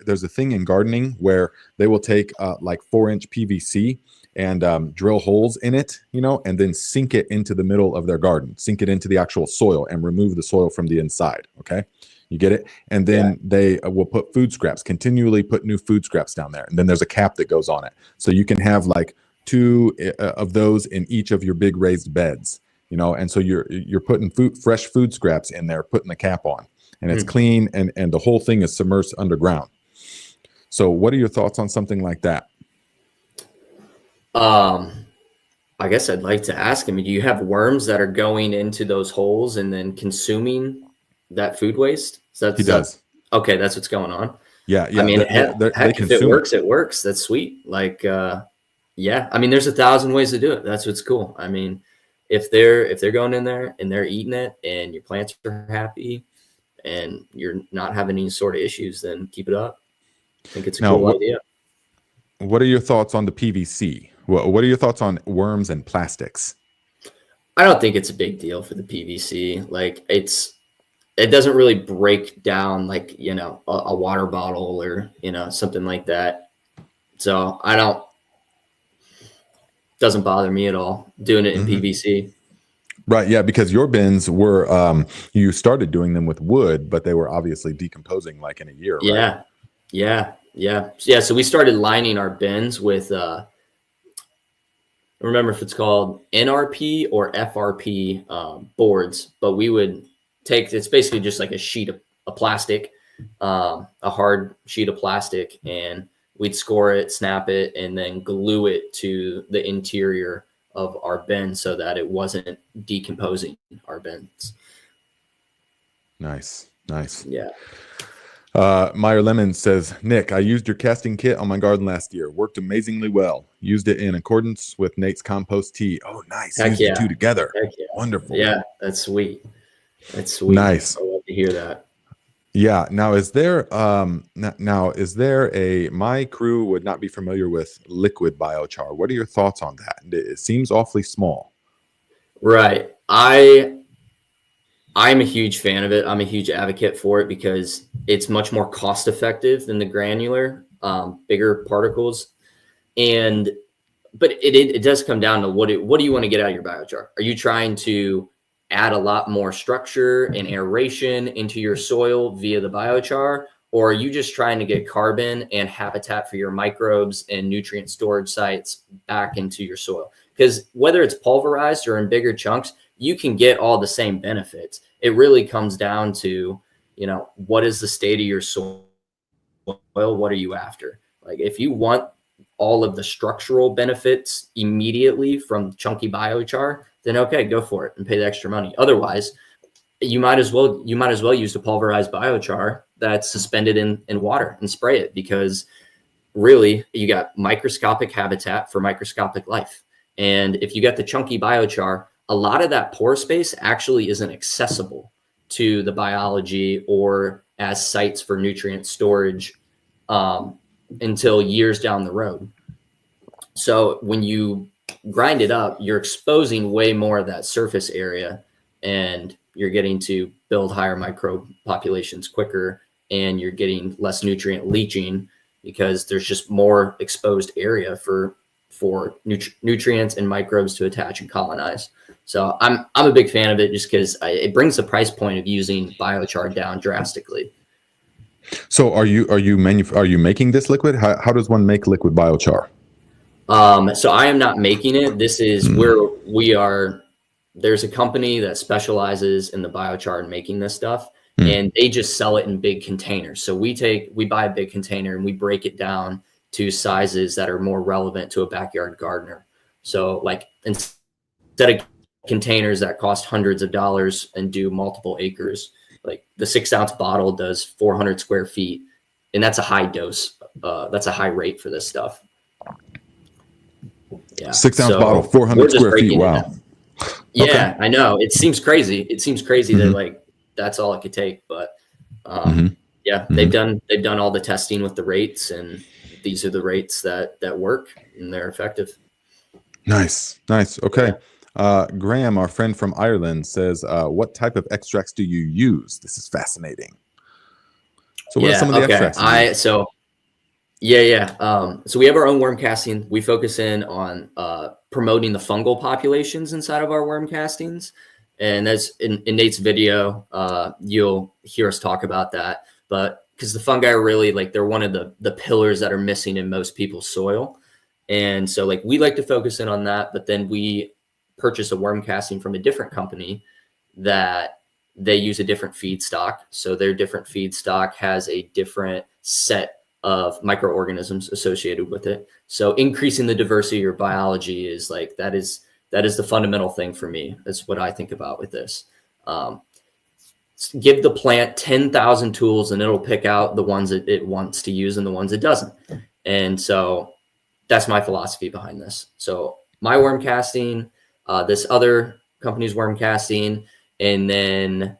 there's a thing in gardening where they will take like 4-inch PVC and drill holes in it, and then sink it into the middle of their garden, sink it into the actual soil and remove the soil from the inside. Okay. You get it? And then they will put food scraps, continually put new food scraps down there. And then there's a cap that goes on it. So you can have like 2 of those in each of your big raised beds. and so you're putting fresh food scraps in there, putting the cap on, and it's Mm. clean, and the whole thing is submerged underground. So what are your thoughts on something like that? I guess I'd like to ask him, do you have worms that are going into those holes and then consuming that food waste? He does. Okay, that's what's going on. Yeah, I yeah. mean, They heck, if it consume works, it works. That's sweet. Like, yeah, I mean, there's 1,000 ways to do it. That's what's cool. I mean, if they're going in there and they're eating it and your plants are happy and you're not having any sort of issues, then keep it up. I think it's a Now, cool idea. what are your thoughts on the PVC? What are your thoughts on worms and plastics? I don't think it's a big deal for the PVC. Like it doesn't really break down like, a water bottle or, something like that. So doesn't bother me at all doing it in PVC. Right. Yeah. Because your bins were, you started doing them with wood, but they were obviously decomposing like in a year, Yeah. right? Yeah. So we started lining our bins with, I don't remember if it's called NRP or FRP boards, but we would it's basically just like a sheet of plastic, a hard sheet of plastic, and we'd score it, snap it, and then glue it to the interior of our bin so that it wasn't decomposing our bins. Nice. Yeah. Meyer Lemon says, Nick, I used your casting kit on my garden last year. Worked amazingly well. Used it in accordance with Nate's compost tea. Oh, nice. Heck Used yeah. the two together. Heck yeah. Wonderful. Yeah, that's sweet. Nice. I love to hear that. Yeah. Now, is there my crew would not be familiar with liquid biochar. What are your thoughts on that? It seems awfully small. Right. I'm a huge fan of it. I'm a huge advocate for it because it's much more cost effective than the granular, bigger particles. But it does come down to what do you want to get out of your biochar? Are you trying to add a lot more structure and aeration into your soil via the biochar? Or are you just trying to get carbon and habitat for your microbes and nutrient storage sites back into your soil? Because whether it's pulverized or in bigger chunks, you can get all the same benefits. It really comes down to, what is the state of your soil? What are you after? Like if you want all of the structural benefits immediately from chunky biochar, then okay, go for it and pay the extra money. Otherwise, you might as well use the pulverized biochar that's suspended in water and spray it, because really you got microscopic habitat for microscopic life. And if you got the chunky biochar, a lot of that pore space actually isn't accessible to the biology or as sites for nutrient storage until years down the road. So when you grind it up, you're exposing way more of that surface area, and you're getting to build higher microbe populations quicker, and you're getting less nutrient leaching because there's just more exposed area for nutrients and microbes to attach and colonize. So I'm a big fan of it just because it brings the price point of using biochar down drastically. So are you making this liquid? How does one make liquid biochar? So I am not making it. This is where we are. There's a company that specializes in the biochar and making this stuff, and they just sell it in big containers. So we buy a big container and we break it down to sizes that are more relevant to a backyard gardener. So like instead of containers that cost hundreds of dollars and do multiple acres, like the 6-ounce bottle does 400 square feet, and that's a high dose. That's a high rate for this stuff. Yeah. 6-ounce bottle, 400 square feet. Wow. Yeah, okay. I know. It seems crazy. That like that's all it could take, but they've done all the testing with the rates, and these are the rates that work and they're effective. Nice. Okay. Graham, our friend from Ireland, says, what type of extracts do you use? This is fascinating. So what are some of the extracts you use? So we have our own worm casting. We focus in on promoting the fungal populations inside of our worm castings. And as in Nate's video, you'll hear us talk about that. But because the fungi are really they're one of the pillars that are missing in most people's soil. And so we like to focus in on that, but then we purchase a worm casting from a different company that they use a different feedstock. So their different feedstock has a different set of microorganisms associated with it. So increasing the diversity of your biology is like, that is the fundamental thing for me. That's what I think about with this. Give the plant 10,000 tools and it'll pick out the ones that it wants to use and the ones it doesn't. And so that's my philosophy behind this. So my worm casting, this other company's worm casting, and then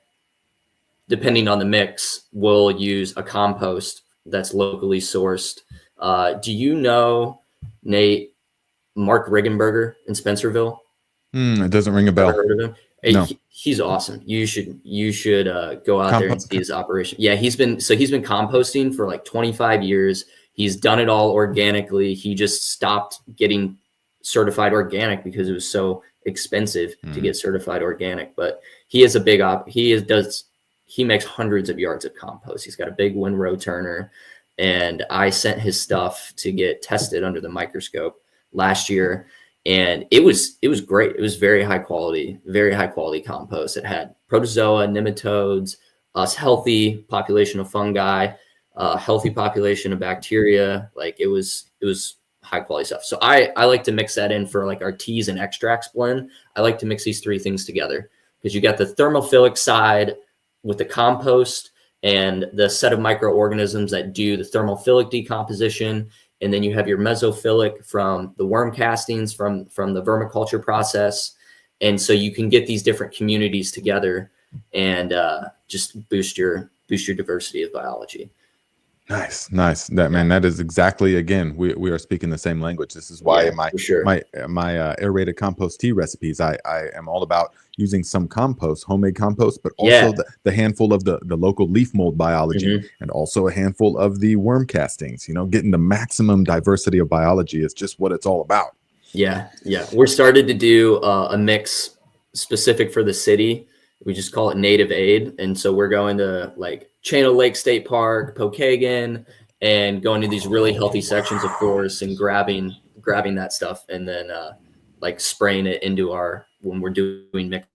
depending on the mix, we'll use a compost that's locally sourced. Do you know, Nate, Mark Riggenberger in Spencerville? It doesn't ring a bell. Ever heard of him? No. He's awesome. You should go out there and see his operation. Yeah, he's been composting for like 25 years. He's done it all organically. He just stopped getting certified organic because it was so expensive to get certified organic. But he is a big he makes hundreds of yards of compost. He's got a big windrow turner, and I sent his stuff to get tested under the microscope last year. And it was great. It was very high quality compost. It had protozoa, nematodes, a healthy population of fungi, a healthy population of bacteria. Like it was high quality stuff. So I like to mix that in for like our teas and extracts blend. I like to mix these three things together because you got the thermophilic side with the compost and the set of microorganisms that do the thermophilic decomposition. And then you have your mesophilic from the worm castings from the vermiculture process. And so you can get these different communities together and just boost your diversity of biology. Nice. Man, that is exactly, again, we are speaking the same language. This is why my aerated compost tea recipes, I am all about using some compost, homemade compost, but also the handful of the local leaf mold biology and also a handful of the worm castings. Getting the maximum diversity of biology is just what it's all about. Yeah. We're started to do a mix specific for the city. We just call it Native Aid. And so we're going to like Channel Lake State Park, Pokagon, and going to these really healthy sections of forest and grabbing that stuff and then like spraying it into when we're doing mix.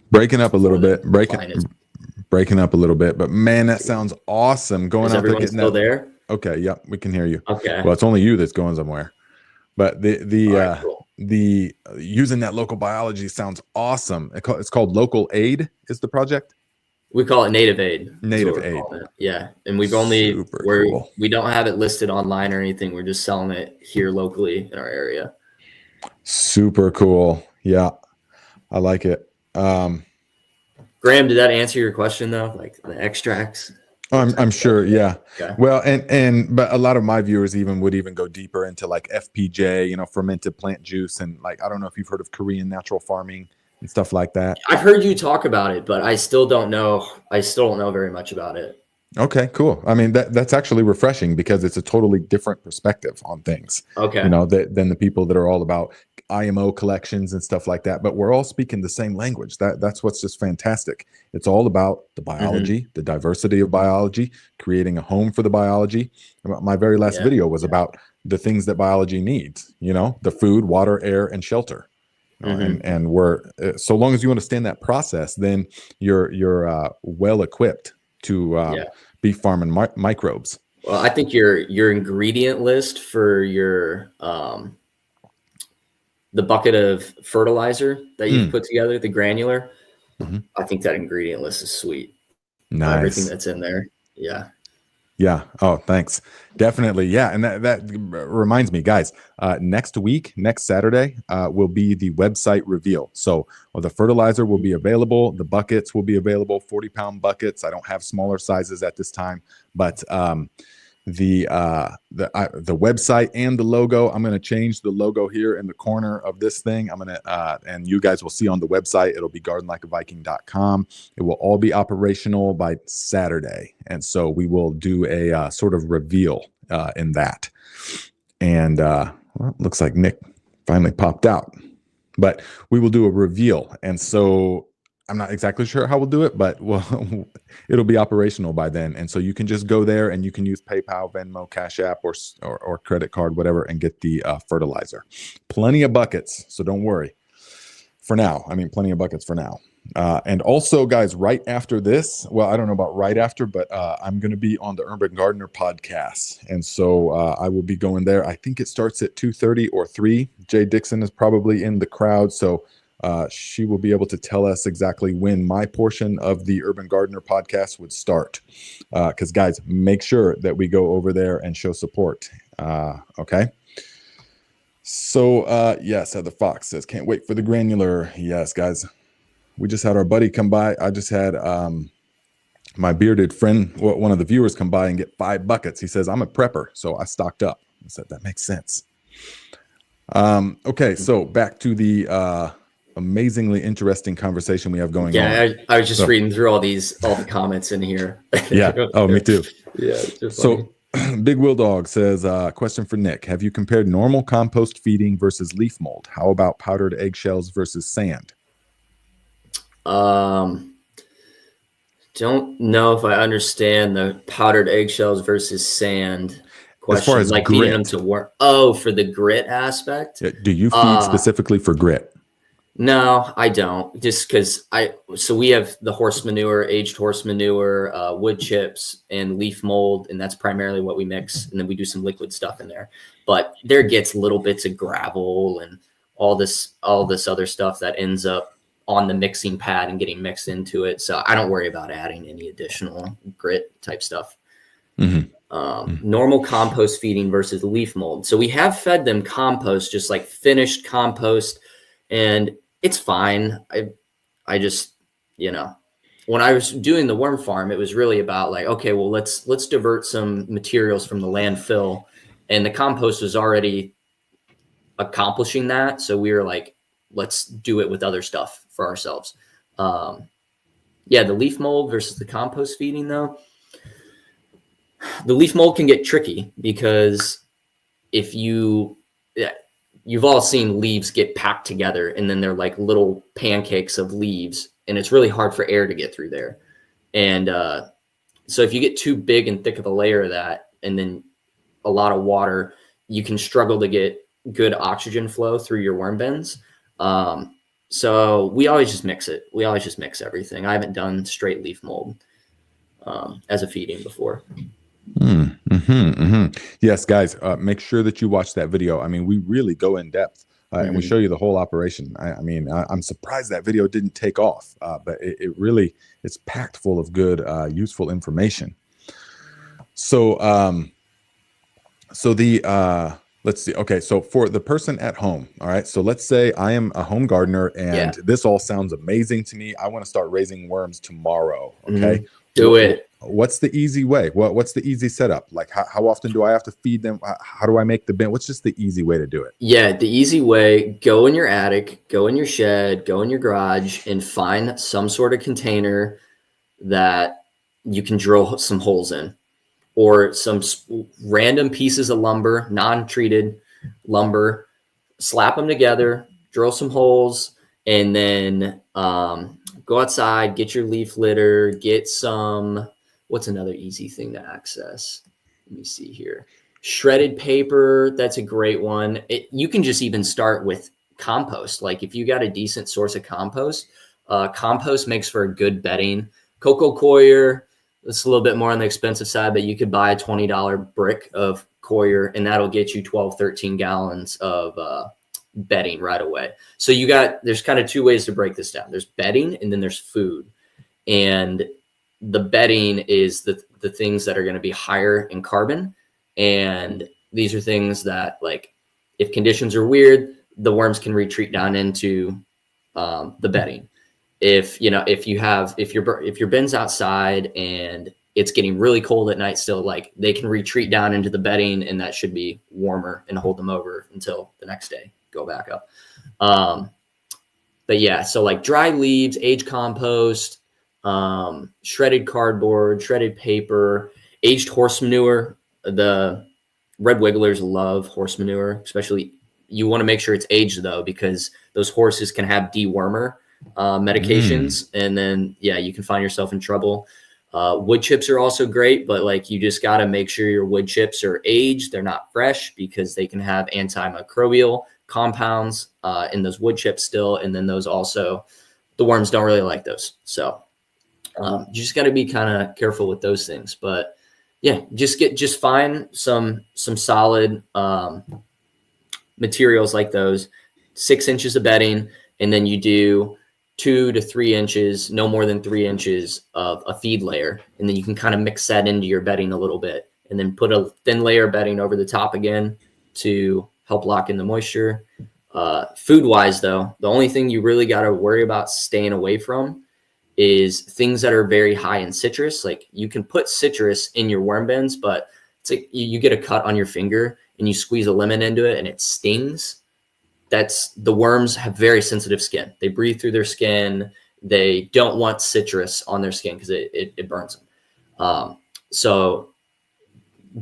Breaking up a little bit, but man, that sounds awesome. Going out there, getting still there. Okay, yep, we can hear you. Okay. Well, it's only you that's going somewhere. But Cool. the using that local biology sounds awesome. It's called Local Aid is the project. We call it Native Aid. Native Aid. Yeah. And we don't have it listed online or anything. We're just selling it here locally in our area. Super cool. Yeah. I like it. Graham, did that answer your question though? Like the extracts? I'm sure. Yeah. Okay. Well, but a lot of my viewers would go deeper into like FPJ, fermented plant juice. And like, I don't know if you've heard of Korean natural farming and stuff like that. I've heard you talk about it, but I still don't know very much about it. Okay, cool. I mean, that's actually refreshing because it's a totally different perspective on things. Okay. Than the people that are all about IMO collections and stuff like that. But we're all speaking the same language. That's what's just fantastic. It's all about the biology, the diversity of biology, creating a home for the biology. My very last video was about the things that biology needs, the food, water, air, and shelter. And we're so long as you understand that process, then you're well equipped to be farming microbes. Well, I think your ingredient list for your the bucket of fertilizer that you've put together, the granular, I think that ingredient list is sweet. Nice. Everything that's in there. Yeah. Yeah. Oh, thanks. Definitely. Yeah. And that reminds me, guys, next Saturday, will be the website reveal. So the fertilizer will be available. The buckets will be available, 40-pound buckets. I don't have smaller sizes at this time, but the website and the logo, I'm going to change the logo here in the corner of this thing. I'm going to, and you guys will see on the website, it'll be gardenlikeaviking.com. It will all be operational by Saturday. And so we will do a sort of reveal in that. And well, it looks like Nick finally popped out, but we will do a reveal. And so I'm not exactly sure how we'll do it, but it'll be operational by then. And so you can just go there and you can use PayPal, Venmo, Cash App, or credit card, whatever, and get the fertilizer. Plenty of buckets, so don't worry. For now, I mean, plenty of buckets for now. And also, guys, right after this, well, I don't know about right after, but I'm going to be on the Urban Gardener podcast. And so I will be going there. I think it starts at 2:30 or 3. Jay Dixon is probably in the crowd. So she will be able to tell us exactly when my portion of the Urban Gardener podcast would start. Because, guys, make sure that we go over there and show support. Okay. So, yes, Heather Fox says, can't wait for the granular. Yes, guys. We just had our buddy come by. I just had my bearded friend, one of the viewers, come by and get 5 buckets. He says, I'm a prepper, so I stocked up. I said, that makes sense. Okay, so back to the amazingly interesting conversation we have going on. Yeah, I was just reading through all the comments in here. Yeah. Oh, me too. Yeah. So Big Will Dog says, question for Nick. Have you compared normal compost feeding versus leaf mold? How about powdered eggshells versus sand? Don't know if I understand the powdered eggshells versus sand question. As far as like grit. feeding them to work. Oh, for the grit aspect? Do you feed specifically for grit? No, I don't. Just because so we have the horse manure, aged horse manure, wood chips, and leaf mold, and that's primarily what we mix. And then we do some liquid stuff in there. But there gets little bits of gravel and all this other stuff that ends up on the mixing pad and getting mixed into it. So I don't worry about adding any additional grit type stuff. Normal compost feeding versus leaf mold. So we have fed them compost, just like finished compost, and it's fine. I just, when I was doing the worm farm, it was really about like, okay, well, let's divert some materials from the landfill, and the compost was already accomplishing that. So we were like, let's do it with other stuff for ourselves. Yeah, the leaf mold versus the compost feeding though. The leaf mold can get tricky because if you've all seen leaves get packed together and then they're like little pancakes of leaves, and it's really hard for air to get through there. And so if you get too big and thick of a layer of that, and then a lot of water, you can struggle to get good oxygen flow through your worm bins. So we always just mix it. We always just mix everything. I haven't done straight leaf mold as a feeding before. Yes, guys, make sure that you watch that video. I mean, we really go in depth and we show you the whole operation. I mean, I'm surprised that video didn't take off, but it really, it's packed full of good, useful information. So, let's see. Okay. So for the person at home, all right. So let's say I am a home gardener and this all sounds amazing to me. I want to start raising worms tomorrow. Okay. Do it. What's the easy way? What's the easy setup? Like how often do I have to feed them? How do I make the bin? What's just the easy way to do it? Yeah. The easy way, go in your attic, go in your shed, go in your garage, and find some sort of container that you can drill some holes in, or some random pieces of lumber, non-treated lumber, slap them together, drill some holes, and then go outside, get your leaf litter, get some, what's another easy thing to access? Let me see here. Shredded paper, that's a great one. You can just even start with compost. Like if you got a decent source of compost, compost makes for a good bedding. Coco coir, it's a little bit more on the expensive side, but you could buy a $20 brick of coir and that'll get you 12, 13 gallons of bedding right away. So there's kind of 2 ways to break this down. There's bedding and then there's food. And the bedding is the things that are going to be higher in carbon. And these are things that, like, if conditions are weird, the worms can retreat down into the bedding. If your bin's outside and it's getting really cold at night still, like, they can retreat down into the bedding and that should be warmer and hold them over until the next day, go back up. But yeah, so like dry leaves, aged compost, shredded cardboard, shredded paper, aged horse manure. The red wigglers love horse manure, especially. You want to make sure it's aged though, because those horses can have dewormer. medications, and then you can find yourself in trouble. Wood chips are also great, but like you just got to make sure your wood chips are aged. They're not fresh because they can have antimicrobial compounds in those wood chips still. And then those also, the worms don't really like those. So you just got to be kind of careful with those things. But yeah, just find some solid materials like those, 6 inches of bedding, and then you do 2 to 3 inches, no more than 3 inches of a feed layer. And then you can kind of mix that into your bedding a little bit, and then put a thin layer of bedding over the top again to help lock in the moisture. Food wise though, the only thing you really got to worry about staying away from is things that are very high in citrus. Like you can put citrus in your worm bins, but it's like you get a cut on your finger and you squeeze a lemon into it and it stings. That's, the worms have very sensitive skin. They breathe through their skin. They don't want citrus on their skin because it burns them. So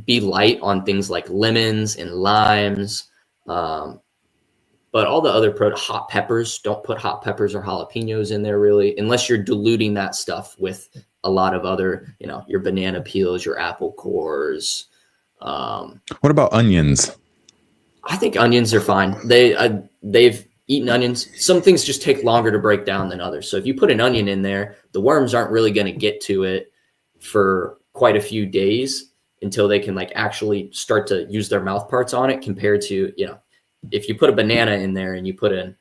be light on things like lemons and limes. But all the other hot peppers, don't put hot peppers or jalapenos in there really, unless you're diluting that stuff with a lot of other, your banana peels, your apple cores. What about onions? I think onions are fine. They've eaten onions. Some things just take longer to break down than others. So if you put an onion in there, the worms aren't really going to get to it for quite a few days until they can like actually start to use their mouth parts on it, compared to, if you put a banana in there and you put a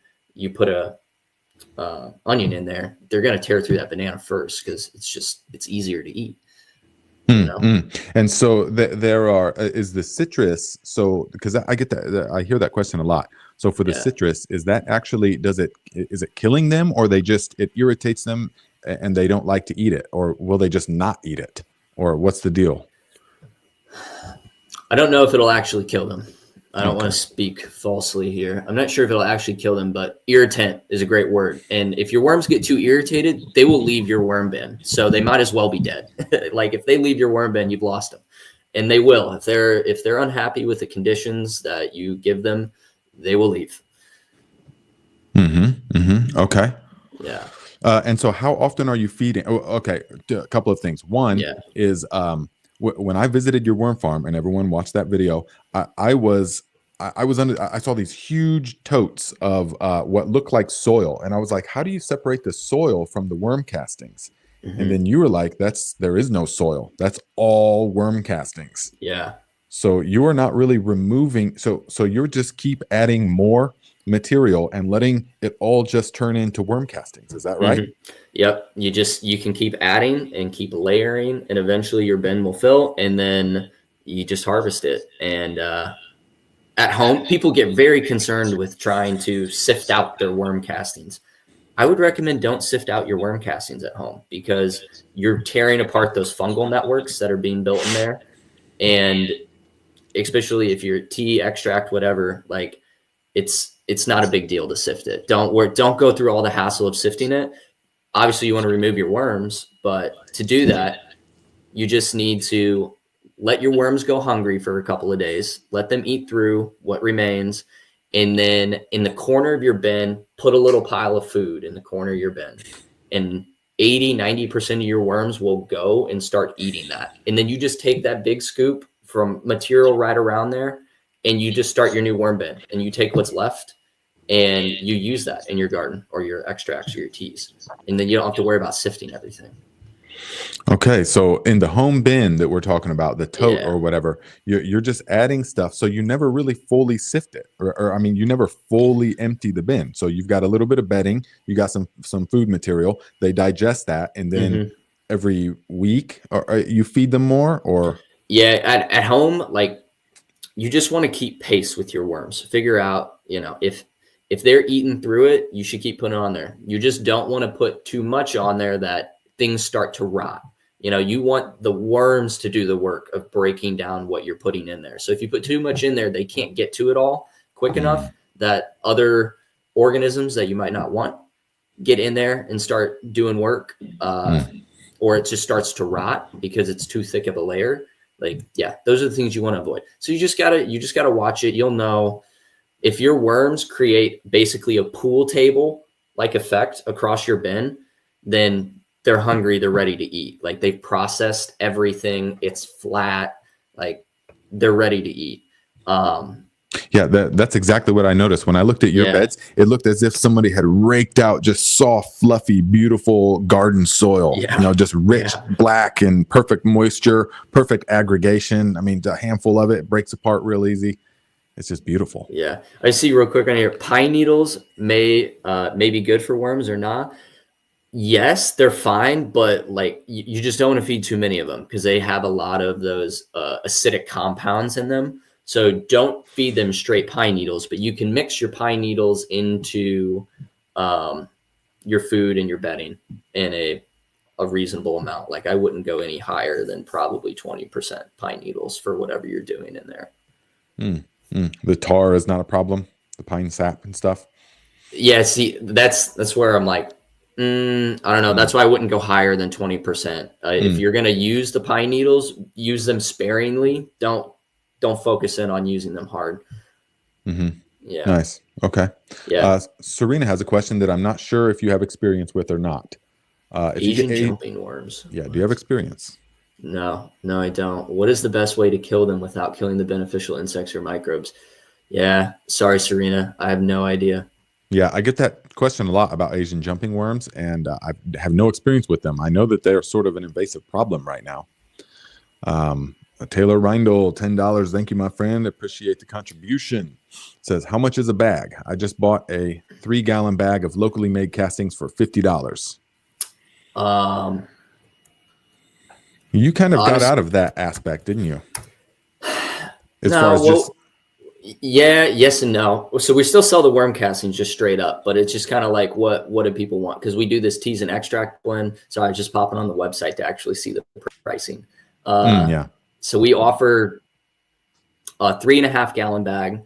onion in there, they're going to tear through that banana first because it's easier to eat. And so there is the citrus. So because I get that, I hear that question a lot. So for the citrus, is that actually, is it killing them, or it irritates them and they don't like to eat it, or will they just not eat it, or what's the deal? I don't know if it'll actually kill them. I don't want to speak falsely here. I'm not sure if it'll actually kill them, but irritant is a great word. And if your worms get too irritated, they will leave your worm bin. So they might as well be dead. Like if they leave your worm bin, you've lost them. And they will. If they're unhappy with the conditions that you give them, they will leave. Okay. Yeah. And so how often are you feeding? Oh, okay. A couple of things. One is when I visited your worm farm and everyone watched that video, I saw these huge totes of what looked like soil. And I was like, how do you separate the soil from the worm castings? And then you were like, there is no soil. That's all worm castings. Yeah. So you are not really removing. So you're just keep adding more material and letting it all just turn into worm castings. Is that right? Yep. You can keep adding and keep layering, and eventually your bin will fill, and then you just harvest it. And at home, people get very concerned with trying to sift out their worm castings. I would recommend don't sift out your worm castings at home, because you're tearing apart those fungal networks that are being built in there. And especially if you're tea, extract, whatever, like it's not a big deal to sift it. Don't go through all the hassle of sifting it. Obviously you want to remove your worms, but to do that, you just need to let your worms go hungry for a couple of days, let them eat through what remains. And then in the corner of your bin, put a little pile of food in the corner of your bin, and 80-90% of your worms will go and start eating that. And then you just take that big scoop from material right around there, and you just start your new worm bin, and you take what's left and you use that in your garden or your extracts or your teas. And then you don't have to worry about sifting everything. Okay, so in the home bin that we're talking about, the tote or whatever, you're just adding stuff, so you never really fully sift it, or I mean, you never fully empty the bin. So you've got a little bit of bedding, you got some food material, they digest that, and then every week, or you feed them more, or at home, like you just want to keep pace with your worms. Figure out, if they're eating through it, you should keep putting it on there. You just don't want to put too much on there that things start to rot. You want the worms to do the work of breaking down what you're putting in there. So if you put too much in there, they can't get to it all quick enough that other organisms that you might not want get in there and start doing work, or it just starts to rot because it's too thick of a layer. Like, those are the things you want to avoid. So you just gotta watch it. You'll know if your worms create basically a pool table effect across your bin, then they're hungry, they're ready to eat. Like they've processed everything, it's flat, like they're ready to eat. Yeah, that's exactly what I noticed. When I looked at your beds, it looked as if somebody had raked out just soft, fluffy, beautiful garden soil, just rich, black and perfect moisture, perfect aggregation. I mean, a handful of it breaks apart real easy. It's just beautiful. Yeah. I see real quick on here, pine needles may be good for worms or not. Yes, they're fine, but like you just don't want to feed too many of them because they have a lot of those acidic compounds in them. So don't feed them straight pine needles, but you can mix your pine needles into your food and your bedding in a reasonable amount. Like I wouldn't go any higher than probably 20% pine needles for whatever you're doing in there. The tar is not a problem, the pine sap and stuff. Yeah, see, that's where I'm like, I don't know. That's why I wouldn't go higher than 20%. If you're going to use the pine needles, use them sparingly. Don't focus in on using them hard. Yeah. Nice. Okay. Yeah. Serena has a question that I'm not sure if you have experience with or not. Asian jumping worms. Yeah. Do you have experience? No, I don't. What is the best way to kill them without killing the beneficial insects or microbes? Yeah. Sorry, Serena. I have no idea. Yeah, I get that question a lot about Asian jumping worms, and I have no experience with them. I know that they're sort of an invasive problem right now. Taylor Reindl, $10. Thank you, my friend. Appreciate the contribution. Says, how much is a bag? I just bought a 3-gallon bag of locally made castings for $50. You kind of got out of that aspect, didn't you? Yeah, yes and no. So we still sell the worm castings just straight up, but it's just kind of like what do people want? Because we do this teas and extract blend. So I was just popping on the website to actually see the pricing. So we offer a 3.5-gallon bag,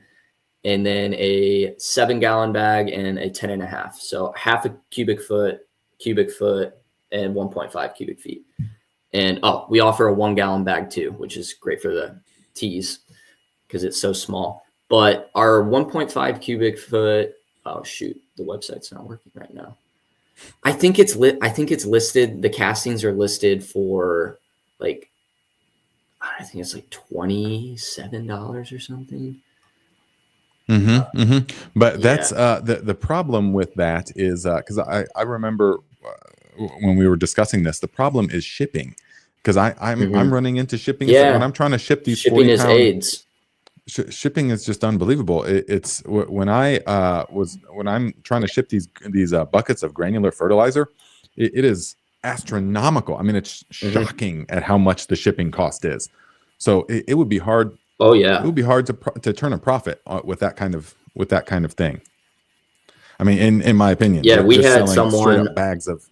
and then a 7-gallon bag and a 10.5. So half a cubic foot, and 1.5 cubic feet. And we offer a 1-gallon bag too, which is great for the teas because it's so small. But our 1.5 cubic foot, oh shoot, the website's not working right now. I think it's listed. The castings are listed for like, I think it's like $27 or something. But that's the problem with that is because I remember when we were discussing this, the problem is shipping, because I'm running into shipping when I'm trying to ship these shipping is AIDS. Shipping is just unbelievable. It's when I'm trying to ship these buckets of granular fertilizer, it is astronomical. I mean, it's shocking at how much the shipping cost is. So it would be hard. Oh yeah, it would be hard to turn a profit with that kind of thing. I mean, in my opinion, yeah, we had someone bags of.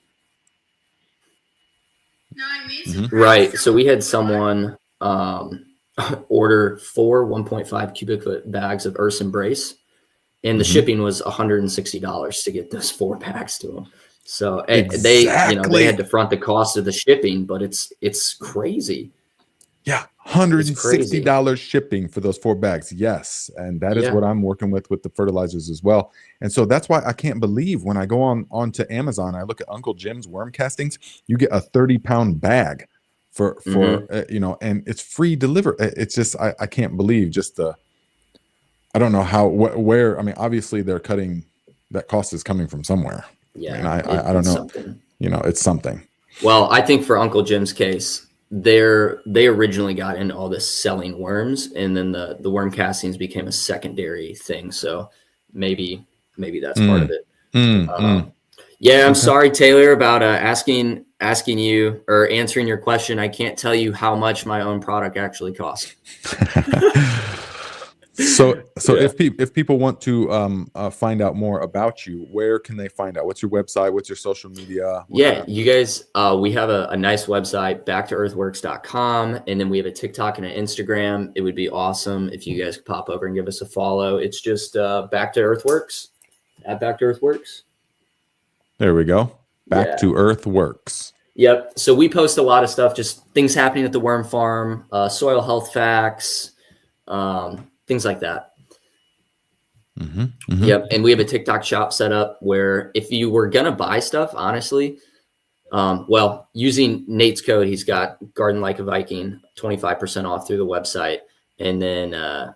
Right. So we had someone order 4 1.5 cubic foot bags of Earth's Embrace, and the shipping was $160 to get those 4 bags to them. So they had to front the cost of the shipping, but it's crazy. Yeah, $160 shipping for those 4 bags. Yes, and that is what I'm working with the fertilizers as well. And so that's why I can't believe when I go onto Amazon, I look at Uncle Jim's worm castings, you get a 30-pound bag for and it's free delivery. It's just I can't believe just I don't know where. I mean, obviously they're cutting, that cost is coming from somewhere. Yeah, I don't know. Something. It's something. Well, I think for Uncle Jim's case, they originally got into all this selling worms, and then the worm castings became a secondary thing. So maybe that's part of it. Yeah, I'm sorry, Taylor, about asking you or answering your question. I can't tell you how much my own product actually costs. So if people want to find out more about you, where can they find out? What's your website? What's your social media? You guys, we have a nice website, backtoearthworks.com, and then we have a TikTok and an Instagram. It would be awesome if you guys could pop over and give us a follow. It's just Back to Earthworks, at Back to Earthworks. There we go. Back to Earthworks. Yep. So we post a lot of stuff, just things happening at the worm farm, soil health facts, things like that. Yep. And we have a TikTok shop set up where if you were going to buy stuff, honestly, well, using Nate's code, he's got Garden Like a Viking, 25% off through the website. And then,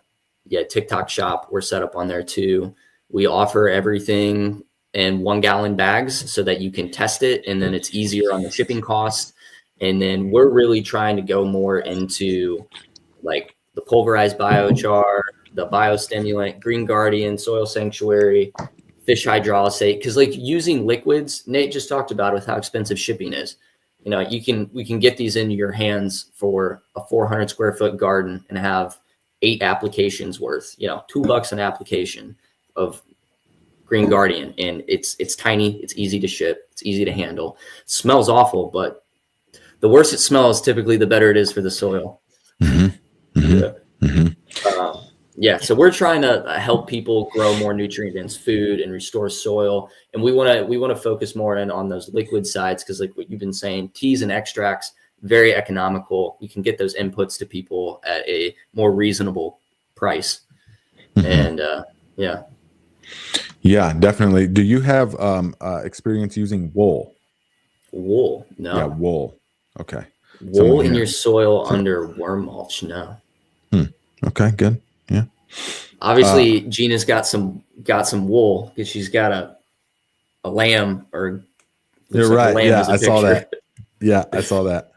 TikTok shop, we're set up on there too. We offer everything in 1 gallon bags so that you can test it. And then it's easier on the shipping cost. And then we're really trying to go more into like the pulverized biochar, the biostimulant, Green Guardian, Soil Sanctuary, fish hydrolysate. Because like using liquids, Nate just talked about with how expensive shipping is. You know, we can get these into your hands for a 400 square foot garden and have 8 applications worth, $2 an application of Green Guardian. And it's tiny, it's easy to ship, it's easy to handle. It smells awful, but the worse it smells, typically the better it is for the soil. So we're trying to help people grow more nutrient dense food and restore soil, and we want to focus more on those liquid sides, because like what you've been saying, teas and extracts, very economical. We can get those inputs to people at a more reasonable price. And definitely. Do you have experience using wool? No. Yeah, wool. Okay. Wool in your soil under worm mulch? No. Okay, good. Yeah. Obviously, Gina's got some wool because she's got a lamb, or you're right. Yeah, I saw that. Yeah, I saw that.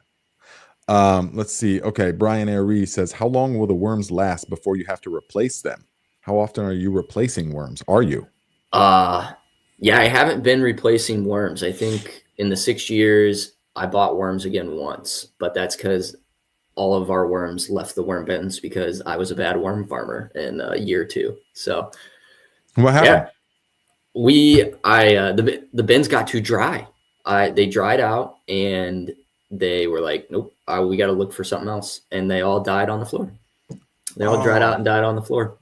Let's see. Okay, Brian Airy says, how long will the worms last before you have to replace them? How often are you replacing worms? Are you? I haven't been replacing worms. I think in the 6 years I bought worms again once, but that's because all of our worms left the worm bins because I was a bad worm farmer in a year or two. So what happened? The bins got too dry. They dried out and they were like, nope, we got to look for something else. And they all died on the floor. They all dried out and died on the floor.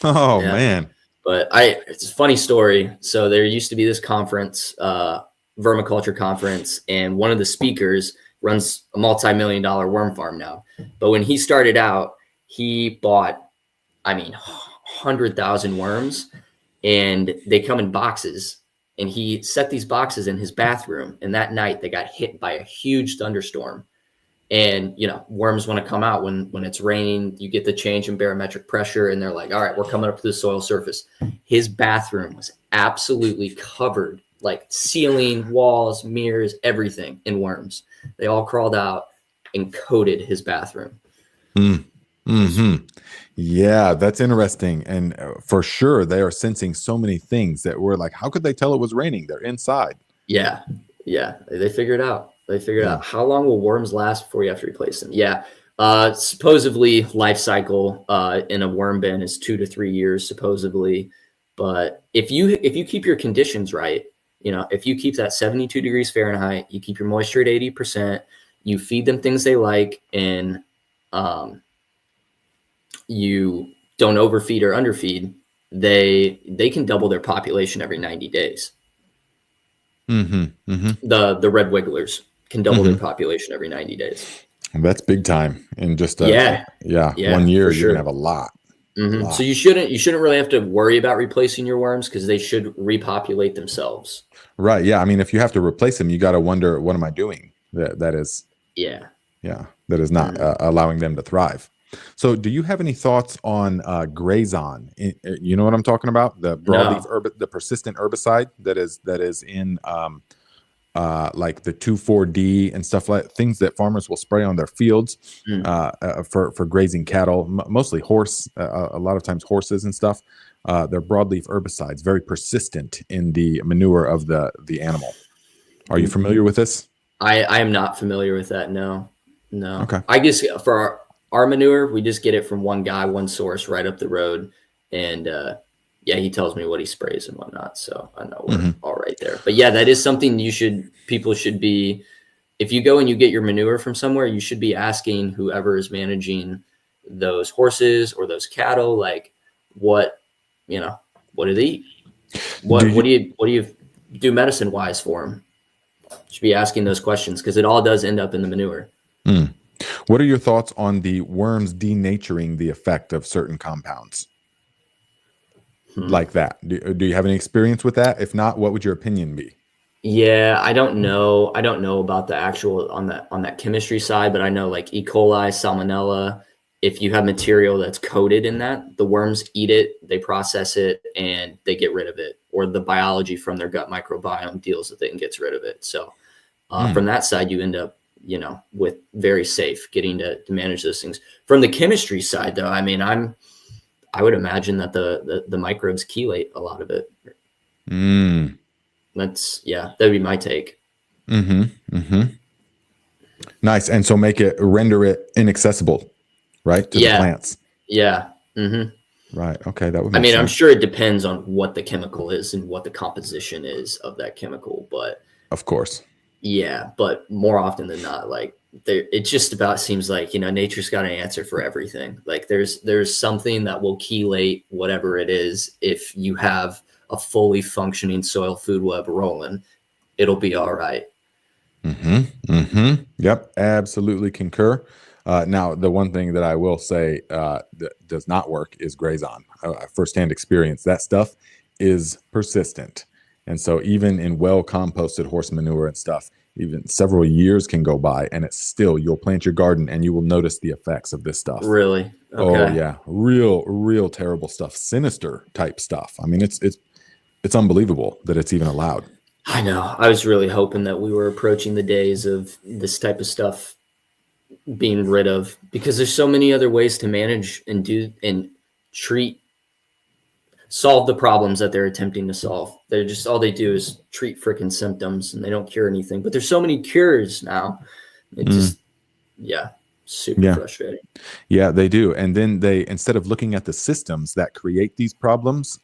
Oh, man. But it's a funny story. So there used to be this conference, Vermiculture conference, and one of the speakers runs a multi-million-dollar worm farm now. But when he started out, he bought, 100,000 worms, and they come in boxes. And he set these boxes in his bathroom. And that night they got hit by a huge thunderstorm. And, worms want to come out when it's raining. You get the change in barometric pressure, and they're like, all right, we're coming up to the soil surface. His bathroom was absolutely covered, like ceiling, walls, mirrors, everything, in worms. They all crawled out and coated his bathroom. Yeah, that's interesting. And for sure, they are sensing so many things that we're like, how could they tell it was raining? They're inside. Yeah. They figured out. Out how long will worms last before you have to replace them. Supposedly life cycle in a worm bin is 2 to 3 years, supposedly. But if you keep your conditions right, if you keep that 72 degrees Fahrenheit, you keep your moisture at 80%, you feed them things they like, and you don't overfeed or underfeed, they can double their population every 90 days. The red wigglers can double their population every 90 days. That's big time. In just 1 year, you're gonna have a lot. So you shouldn't really have to worry about replacing your worms, because they should repopulate themselves. Right. Yeah. If you have to replace them, you got to wonder, what am I doing? That is not allowing them to thrive. So do you have any thoughts on Grazon? You know what I'm talking about? The broadleaf the persistent herbicide that is in like the 2,4-D and stuff, like things that farmers will spray on their fields for grazing cattle, mostly horse, a lot of times horses and stuff. They're broadleaf herbicides, very persistent in the manure of the animal. Are you familiar with this? I am not familiar with that. No. Okay. I guess for our manure, we just get it from one guy, one source right up the road. And he tells me what he sprays and whatnot. So I know we're all right there. But that is something people should be, if you go and you get your manure from somewhere, you should be asking whoever is managing those horses or those cattle, like, what do they eat? What do you do medicine wise for them? You should be asking those questions, because it all does end up in the manure. What are your thoughts on the worms denaturing the effect of certain compounds? like that? Do you have any experience with that? If not, what would your opinion be? Yeah, I don't know. I don't know about the actual on that chemistry side, but I know like E. coli, salmonella, if you have material that's coated in that, the worms eat it, they process it, and they get rid of it, or the biology from their gut microbiome deals with it and gets rid of it. So from that side, you end up, with very safe getting to manage those things. From the chemistry side, though, I mean, I would imagine that the microbes chelate a lot of it. That'd be my take. Nice. And so render it inaccessible, right, to the plants. Yeah. Right. Okay, that would make sense. I'm sure it depends on what the chemical is and what the composition is of that chemical, but of course. Yeah, but more often than not, like it just about seems like, nature's got an answer for everything. Like there's something that will chelate whatever it is. If you have a fully functioning soil food web rolling, it'll be all right. Yep, absolutely concur. Now, the one thing that I will say that does not work is Grazon. Firsthand experience, that stuff is persistent. And so even in well-composted horse manure and stuff, even several years can go by and it's still, you'll plant your garden and you will notice the effects of this stuff. Really? Okay. Oh, yeah. Real terrible stuff. Sinister type stuff. I mean, it's unbelievable that it's even allowed. I know. I was really hoping that we were approaching the days of this type of stuff being rid of, because there's so many other ways to manage and do and solve the problems that they're attempting to solve. They're just, all they do is treat freaking symptoms and they don't cure anything, but there's so many cures now. It just, super frustrating. Yeah, they do. And then instead of looking at the systems that create these problems,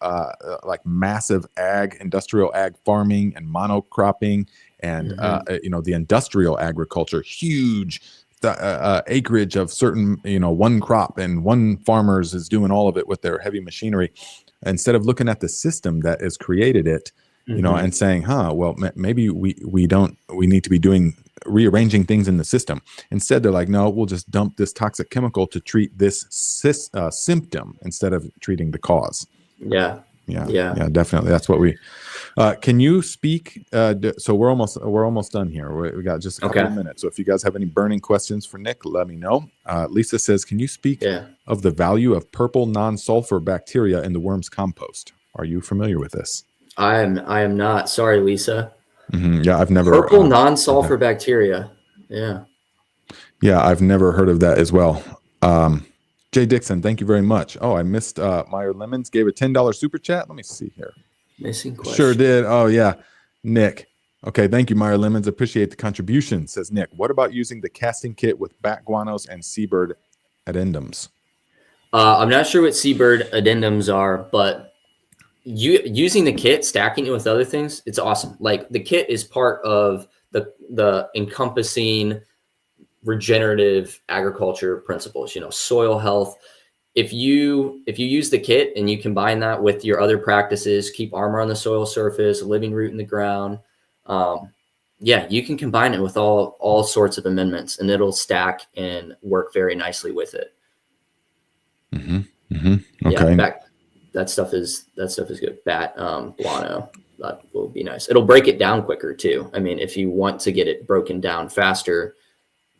like massive industrial ag farming and monocropping and, the industrial agriculture, huge acreage of certain, one crop, and one farmers is doing all of it with their heavy machinery. Instead of looking at the system that has created it, and saying, well, maybe we need to be rearranging things in the system. Instead, they're like, no, we'll just dump this toxic chemical to treat this symptom instead of treating the cause. Yeah, definitely. That's what can you speak? So we're almost done here. We got just a couple of minutes. So if you guys have any burning questions for Nick, let me know. Lisa says, can you speak of the value of purple non-sulfur bacteria in the worm's compost? Are you familiar with this? I am not. Sorry, Lisa. Yeah, I've never. Purple non-sulfur bacteria. Yeah. Yeah, I've never heard of that as well. Jay Dixon, thank you very much. Oh, I missed Meyer Lemons gave a $10 super chat. Let me see here. Missing question. Sure did. Oh, yeah. Nick. Okay, thank you, Meyer Lemons. Appreciate the contribution, says Nick. What about using the casting kit with bat guanos and seabird addendums? I'm not sure what seabird addendums are, but using the kit, stacking it with other things, it's awesome. Like the kit is part of the encompassing regenerative agriculture principles, soil health. If you use the kit and you combine that with your other practices, keep armor on the soil surface, living root in the ground, you can combine it with all sorts of amendments and it'll stack and work very nicely with it. Okay. Yeah, that stuff is good. Bat guano, that will be nice. It'll break it down quicker too. I mean, if you want to get it broken down faster,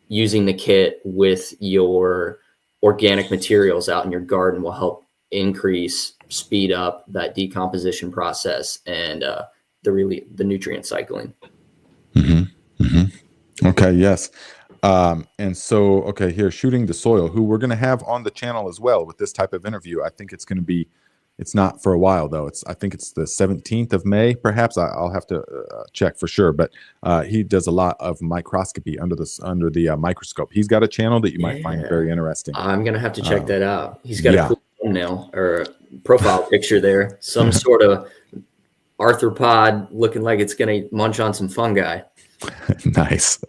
using the kit with your organic materials out in your garden will help speed up that decomposition process and the nutrient cycling. Okay. Yes. And so, okay, here, Shooting the Soil, who we're going to have on the channel as well with this type of interview. I think it's going to be, it's not for a while though. I think it's the 17th of May, perhaps. I'll have to check for sure, but he does a lot of microscopy under the microscope. He's got a channel that you might find very interesting. I'm going to have to check that out. He's got a cool thumbnail or profile picture there. Some sort of arthropod looking like it's going to munch on some fungi. Nice.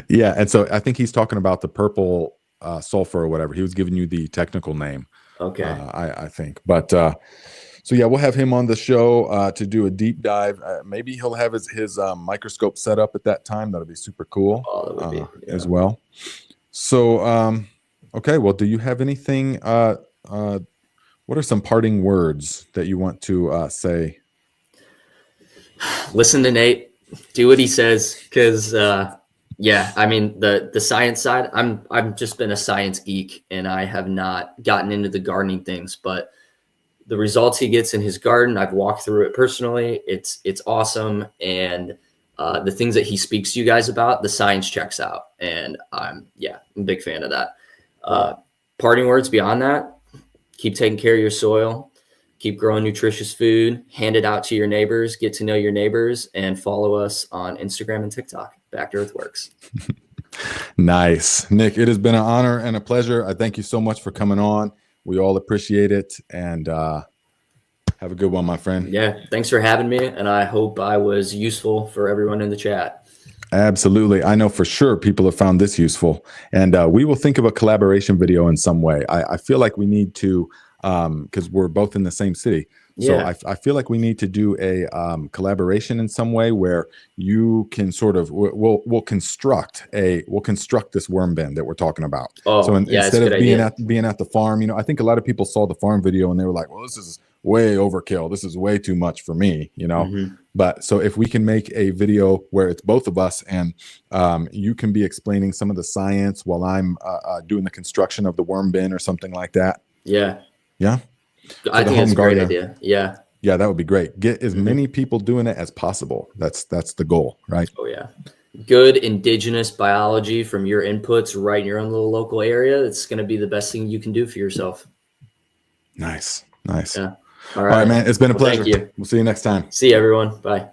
Yeah. And so I think he's talking about the purple sulfur or whatever. He was giving you the technical name. Okay. I think. But so yeah, we'll have him on the show to do a deep dive. Maybe he'll have his microscope set up at that time. That'll be super cool as well. So, okay. Well, do you have anything What are some parting words that you want to say? Listen to Nate, do what he says, because yeah, I mean the science side. I've just been a science geek, and I have not gotten into the gardening things, but the results he gets in his garden, I've walked through it personally. It's awesome, and the things that he speaks to you guys about, the science checks out, and I'm a big fan of that. Parting words beyond that: keep taking care of your soil, keep growing nutritious food, hand it out to your neighbors, get to know your neighbors, and follow us on Instagram and TikTok, Back to Earthworks. Nice. Nick, it has been an honor and a pleasure. I thank you so much for coming on. We all appreciate it. And have a good one, my friend. Yeah, thanks for having me. And I hope I was useful for everyone in the chat. Absolutely. I know for sure people have found this useful. And we will think of a collaboration video in some way. I feel like we need to, because we're both in the same city. So Yeah. I feel like we need to do a collaboration in some way where you can sort of we'll construct this worm bin that we're talking about. Oh, so yeah, instead of being idea. at the farm, you know, I think a lot of people saw the farm video and they were like, well, this is way overkill. This is way too much for me, you know. Mm-hmm. But so if we can make a video where it's both of us and you can be explaining some of the science while I'm doing the construction of the worm bin or something like that. Yeah. Yeah. I think it's a great idea. Yeah. Yeah, that would be great. Get as many people doing it as possible. That's the goal, right? Oh, yeah. Good indigenous biology from your inputs right in your own little local area. It's going to be the best thing you can do for yourself. Nice. Yeah. All right, man. It's been a pleasure. Thank you. We'll see you next time. See you, everyone. Bye.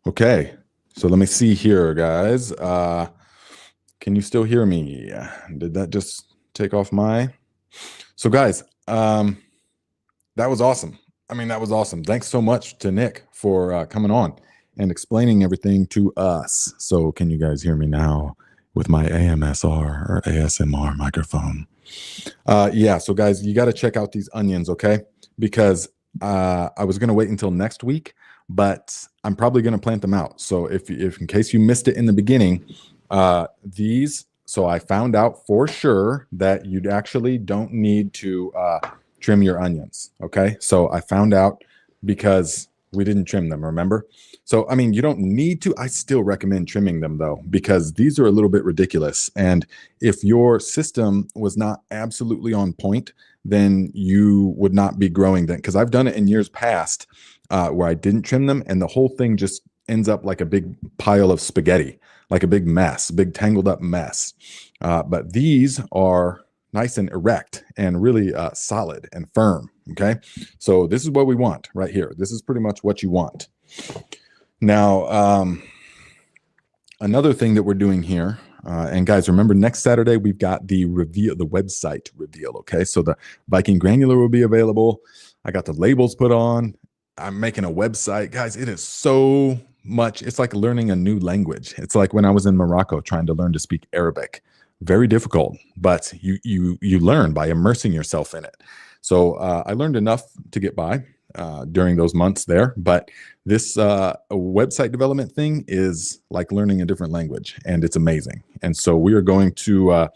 Okay. So let me see here, guys. Can you still hear me? Did that just take off my... So guys, that was awesome. I mean, that was awesome. Thanks so much to Nick for coming on and explaining everything to us. So can you guys hear me now with my AMSR or ASMR microphone? Yeah, so guys, you got to check out these onions, okay? Because I was going to wait until next week, but I'm probably going to plant them out. So if in case you missed it in the beginning, so I found out for sure that you actually don't need to trim your onions, okay? So I found out because we didn't trim them, remember? So, I mean, you don't need to. I still recommend trimming them, though, because these are a little bit ridiculous. And if your system was not absolutely on point, then you would not be growing them. Because I've done it in years past where I didn't trim them, and the whole thing just ends up like a big pile of spaghetti, like a big mess, big tangled up mess. But these are nice and erect and really solid and firm. Okay. So this is what we want right here. This is pretty much what you want. Now, another thing that we're doing here, and guys, remember next Saturday, we've got the website reveal. Okay. So the Viking granular will be available. I got the labels put on. I'm making a website, guys. It is so much. It's like learning a new language. It's like when I was in Morocco trying to learn to speak Arabic. Very difficult, but you learn by immersing yourself in it. So I learned enough to get by during those months there. But this website development thing is like learning a different language, and it's amazing. And so we are going to,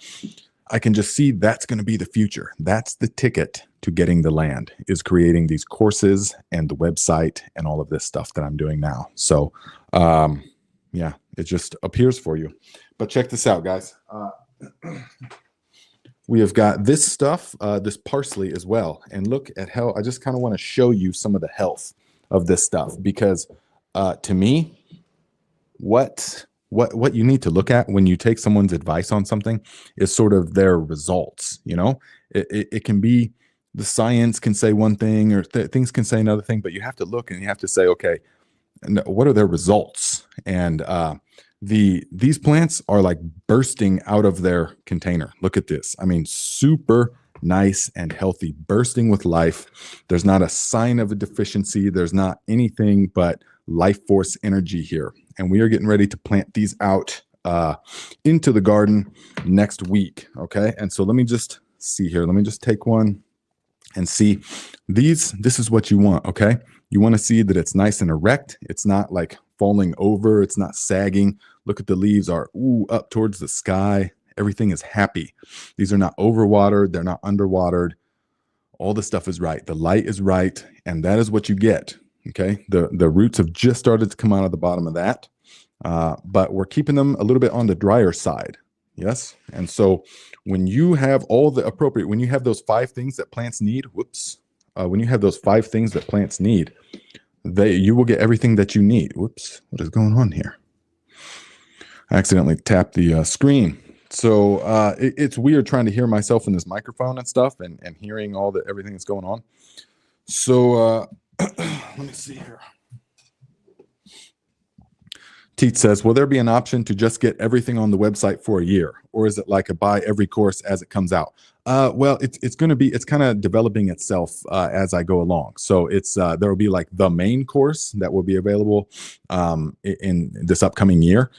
I can just see that's going to be the future. That's the ticket to getting the land, is creating these courses and the website and all of this stuff that I'm doing now. So yeah, it just appears for you. But check this out, guys. We have got this stuff, this parsley as well. And look at how I just kind of want to show you some of the health of this stuff, because to me, what you need to look at when you take someone's advice on something is sort of their results. You know, it can be the science can say one thing or things can say another thing, but you have to look and you have to say, okay, what are their results? And these plants are like bursting out of their container. Look at this. I mean, super nice and healthy, bursting with life. There's not a sign of a deficiency. There's not anything but life force energy here. And we are getting ready to plant these out into the garden next week. Okay. And so let me just see here. Let me just take one and see these. This is what you want. Okay. You want to see that it's nice and erect. It's not like falling over. It's not sagging. Look at the leaves are up towards the sky. Everything is happy. These are not overwatered. They're not underwatered. All the stuff is right. The light is right. And that is what you get. Okay. The roots have just started to come out of the bottom of that. But we're keeping them a little bit on the drier side. Yes. And so when you have all the appropriate, when you have those 5 things that plants need, when you have those 5 things that plants need, you will get everything that you need. Whoops. What is going on here? I accidentally tapped the screen. So it's weird trying to hear myself in this microphone and stuff and hearing everything that's going on. So let me see here. Teet says, will there be an option to just get everything on the website for a year? Or is it like a buy every course as it comes out? Well, it's kind of developing itself as I go along. So there will be like the main course that will be available in this upcoming year,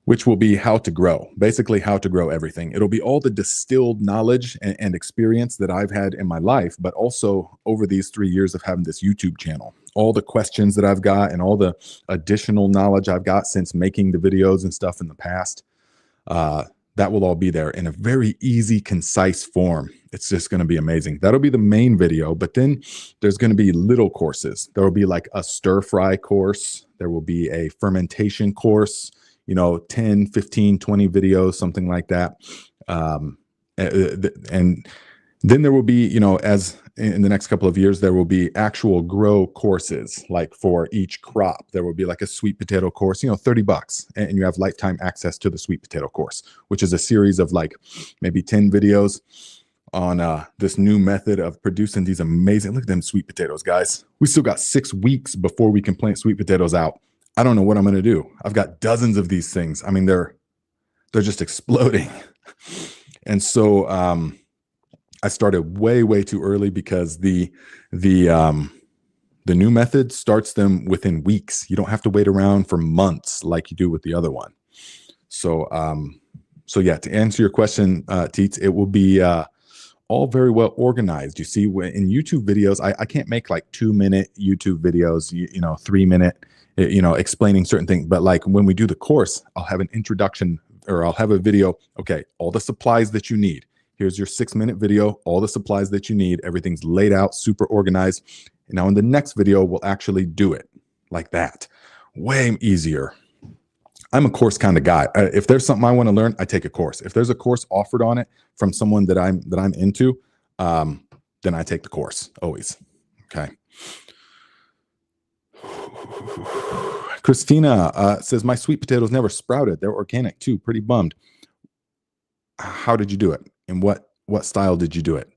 which will be how to grow, basically how to grow everything. It'll be all the distilled knowledge and experience that I've had in my life, but also over these 3 years of having this YouTube channel. All the questions that I've got and all the additional knowledge I've got since making the videos and stuff in the past, that will all be there in a very easy, concise form. It's just going to be amazing. That'll be the main video, but then there's going to be little courses. There will be like a stir fry course. There will be a fermentation course, 10, 15, 20 videos, something like that. And then there will be, as in the next couple of years, there will be actual grow courses, like for each crop. There will be like a sweet potato course, $30, and you have lifetime access to the sweet potato course, which is a series of like maybe 10 videos on this new method of producing these amazing, look at them sweet potatoes, guys. We still got 6 weeks before we can plant sweet potatoes out. I don't know what I'm going to do. I've got dozens of these things. I mean, they're just exploding. And so, I started way too early because the new method starts them within weeks. You don't have to wait around for months like you do with the other one. So yeah, to answer your question, Teets, it will be all very well organized. You see, in YouTube videos, I can't make like 2-minute YouTube videos, 3-minute, explaining certain things. But like when we do the course, I'll have an introduction or I'll have a video. Okay, all the supplies that you need. Here's your 6-minute video, all the supplies that you need. Everything's laid out, super organized. And now in the next video, we'll actually do it like that. Way easier. I'm a course kind of guy. If there's something I want to learn, I take a course. If there's a course offered on it from someone that I'm into, then I take the course always. Okay. Christina says, my sweet potatoes never sprouted. They're organic too. Pretty bummed. How did you do it? And what style did you do it?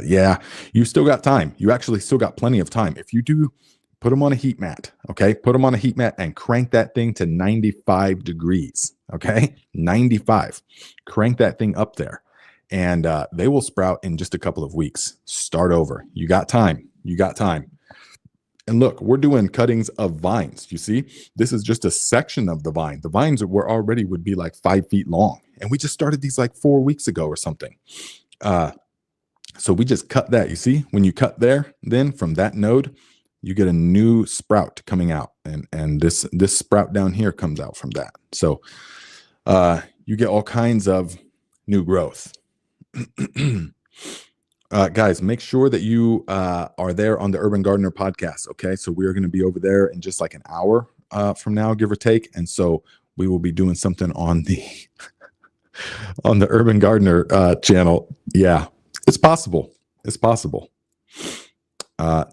Yeah, you still got time. You actually still got plenty of time. If you do, put them on a heat mat. Okay, put them on a heat mat and crank that thing to 95 degrees. Okay, 95. Crank that thing up there, and they will sprout in just a couple of weeks. Start over. You got time. You got time. And look, we're doing cuttings of vines. You see, this is just a section of the vine. The vines would be like 5 feet long. And we just started these like 4 weeks ago or something. So we just cut that. You see, when you cut there, then from that node, you get a new sprout coming out. And this sprout down here comes out from that. So you get all kinds of new growth. Guys, make sure that you are there on the Urban Gardener podcast. Okay, so we are going to be over there in just like an hour from now, give or take, and so we will be doing something on the on the Urban Gardener channel. Yeah, it's possible. It's possible.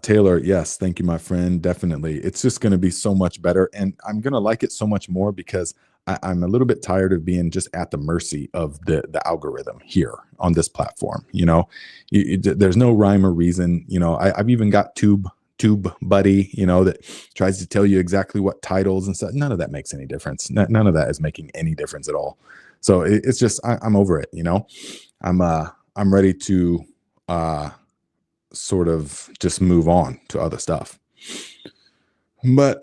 Taylor, yes, thank you, my friend. Definitely, it's just going to be so much better, and I'm going to like it so much more because I'm a little bit tired of being just at the mercy of the algorithm here on this platform. There's no rhyme or reason. I've even got Tube Buddy, that tries to tell you exactly what titles and stuff. None of that makes any difference. None of that is making any difference at all. So it's just I'm over it. I'm ready to sort of just move on to other stuff. But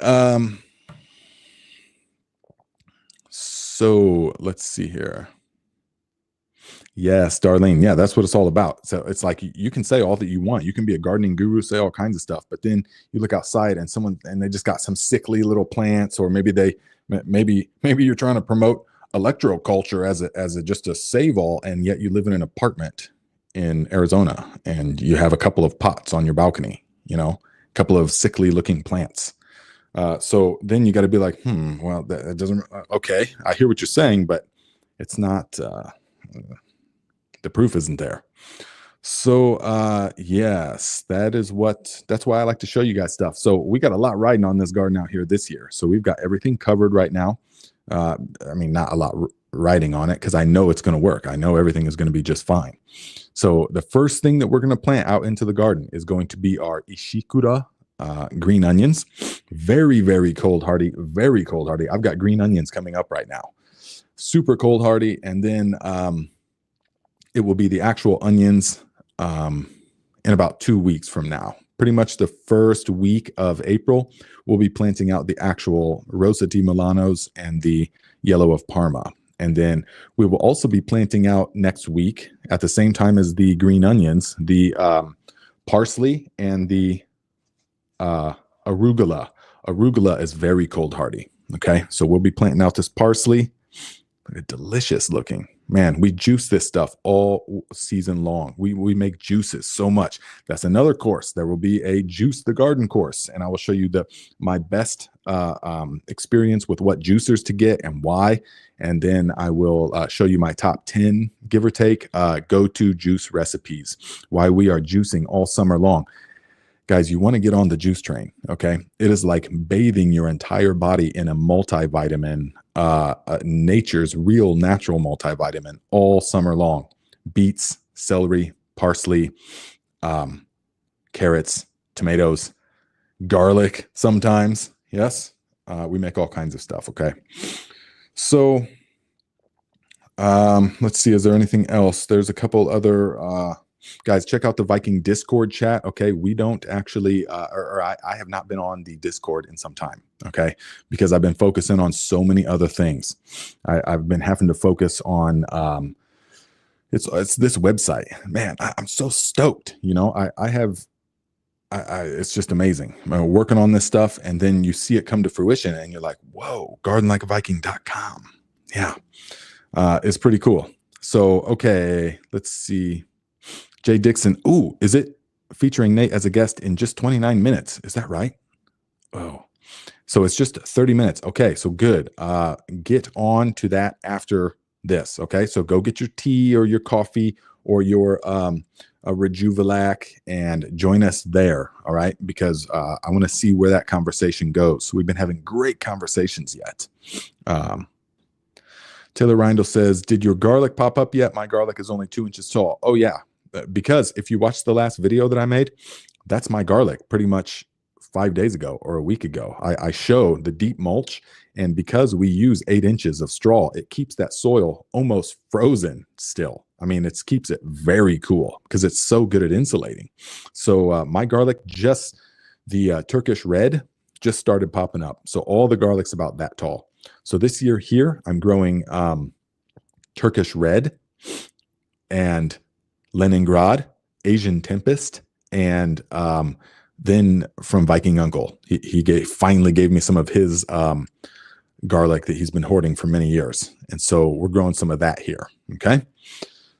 so let's see here. Yes, Darlene. Yeah, that's what it's all about. So it's like you can say all that you want. You can be a gardening guru, say all kinds of stuff, but then you look outside and they just got some sickly little plants, or maybe you're trying to promote electroculture as a just a save all, and yet you live in an apartment in Arizona and you have a couple of pots on your balcony, a couple of sickly looking plants. So then you got to be like, well, that doesn't. Okay, I hear what you're saying, but it's not. The proof isn't there. So yes, that's why I like to show you guys stuff. So we got a lot riding on this garden out here this year. So we've got everything covered right now. I mean, not a lot riding on it because I know it's going to work. I know everything is going to be just fine. So the first thing that we're going to plant out into the garden is going to be our Ishikura green onions. Very, very cold hardy, very cold hardy. I've got green onions coming up right now. Super cold hardy. And then it will be the actual onions in about 2 weeks from now. Pretty much the first week of April, we'll be planting out the actual Rosa di Milanos and the Yellow of Parma. And then we will also be planting out next week at the same time as the green onions, the parsley and the arugula. Arugula is very cold hardy. Okay, so we'll be planting out this parsley. Delicious looking. Man, we juice this stuff all season long. We make juices so much. That's another course. There will be a Juice the Garden course, and I will show you my best experience with what juicers to get and why. And then I will show you my top 10, give or take, go-to juice recipes, why we are juicing all summer long. Guys, you want to get on the juice train, okay? It is like bathing your entire body in a multivitamin, nature's real natural multivitamin all summer long. Beets, celery, parsley, carrots, tomatoes, garlic sometimes. Yes, we make all kinds of stuff, okay? So let's see, is there anything else? There's a couple other... guys, check out the Viking Discord chat. Okay, we don't actually, I have not been on the Discord in some time. Okay, because I've been focusing on so many other things. I've been having to focus on it's this website. Man, I'm so stoked. It's just amazing. I'm working on this stuff, and then you see it come to fruition, and you're like, whoa, gardenlikeaviking.com. Yeah, it's pretty cool. So okay, let's see. Jay Dixon. Ooh, is it featuring Nate as a guest in just 29 minutes? Is that right? Oh, so it's just 30 minutes. Okay, so good. Get on to that after this. Okay, so go get your tea or your coffee or your Rejuvelac and join us there. All right, because I want to see where that conversation goes. We've been having great conversations yet. Taylor Reindl says, did your garlic pop up yet? My garlic is only 2 inches tall. Oh, yeah. Because if you watch the last video that I made, that's my garlic pretty much 5 days ago or a week ago. I show the deep mulch, and because we use 8 inches of straw, it keeps that soil almost frozen still. I mean, it keeps it very cool because it's so good at insulating. So my garlic, just the Turkish red, just started popping up. So all the garlic's about that tall. So this year here, I'm growing Turkish red and Leningrad, Asian Tempest, and then from Viking Uncle. He finally gave me some of his garlic that he's been hoarding for many years. And so we're growing some of that here, okay?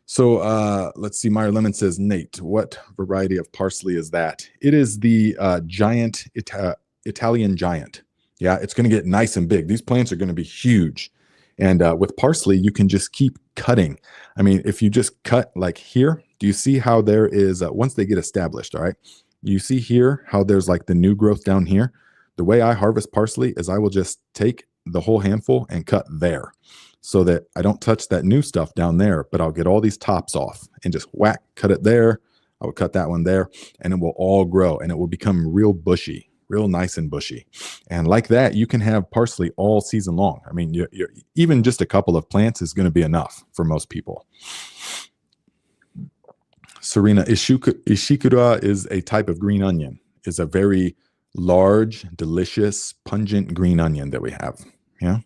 So let's see, Meyer Lemon says, Nate, what variety of parsley is that? It is the giant, Italian giant. Yeah, it's going to get nice and big. These plants are going to be huge. And with parsley, you can just keep cutting. I mean, if you just cut like here, do you see how there is, once they get established, all right, you see here how there's like the new growth down here? The way I harvest parsley is I will just take the whole handful and cut there so that I don't touch that new stuff down there, but I'll get all these tops off and just whack, cut it there. I will cut that one there, and it will all grow, and it will become real bushy, real nice and bushy. And like that, you can have parsley all season long. I mean, you're even just a couple of plants is going to be enough for most people. Serena, Ishikura is a type of green onion. It's a very large, delicious, pungent green onion that we have. Yeah.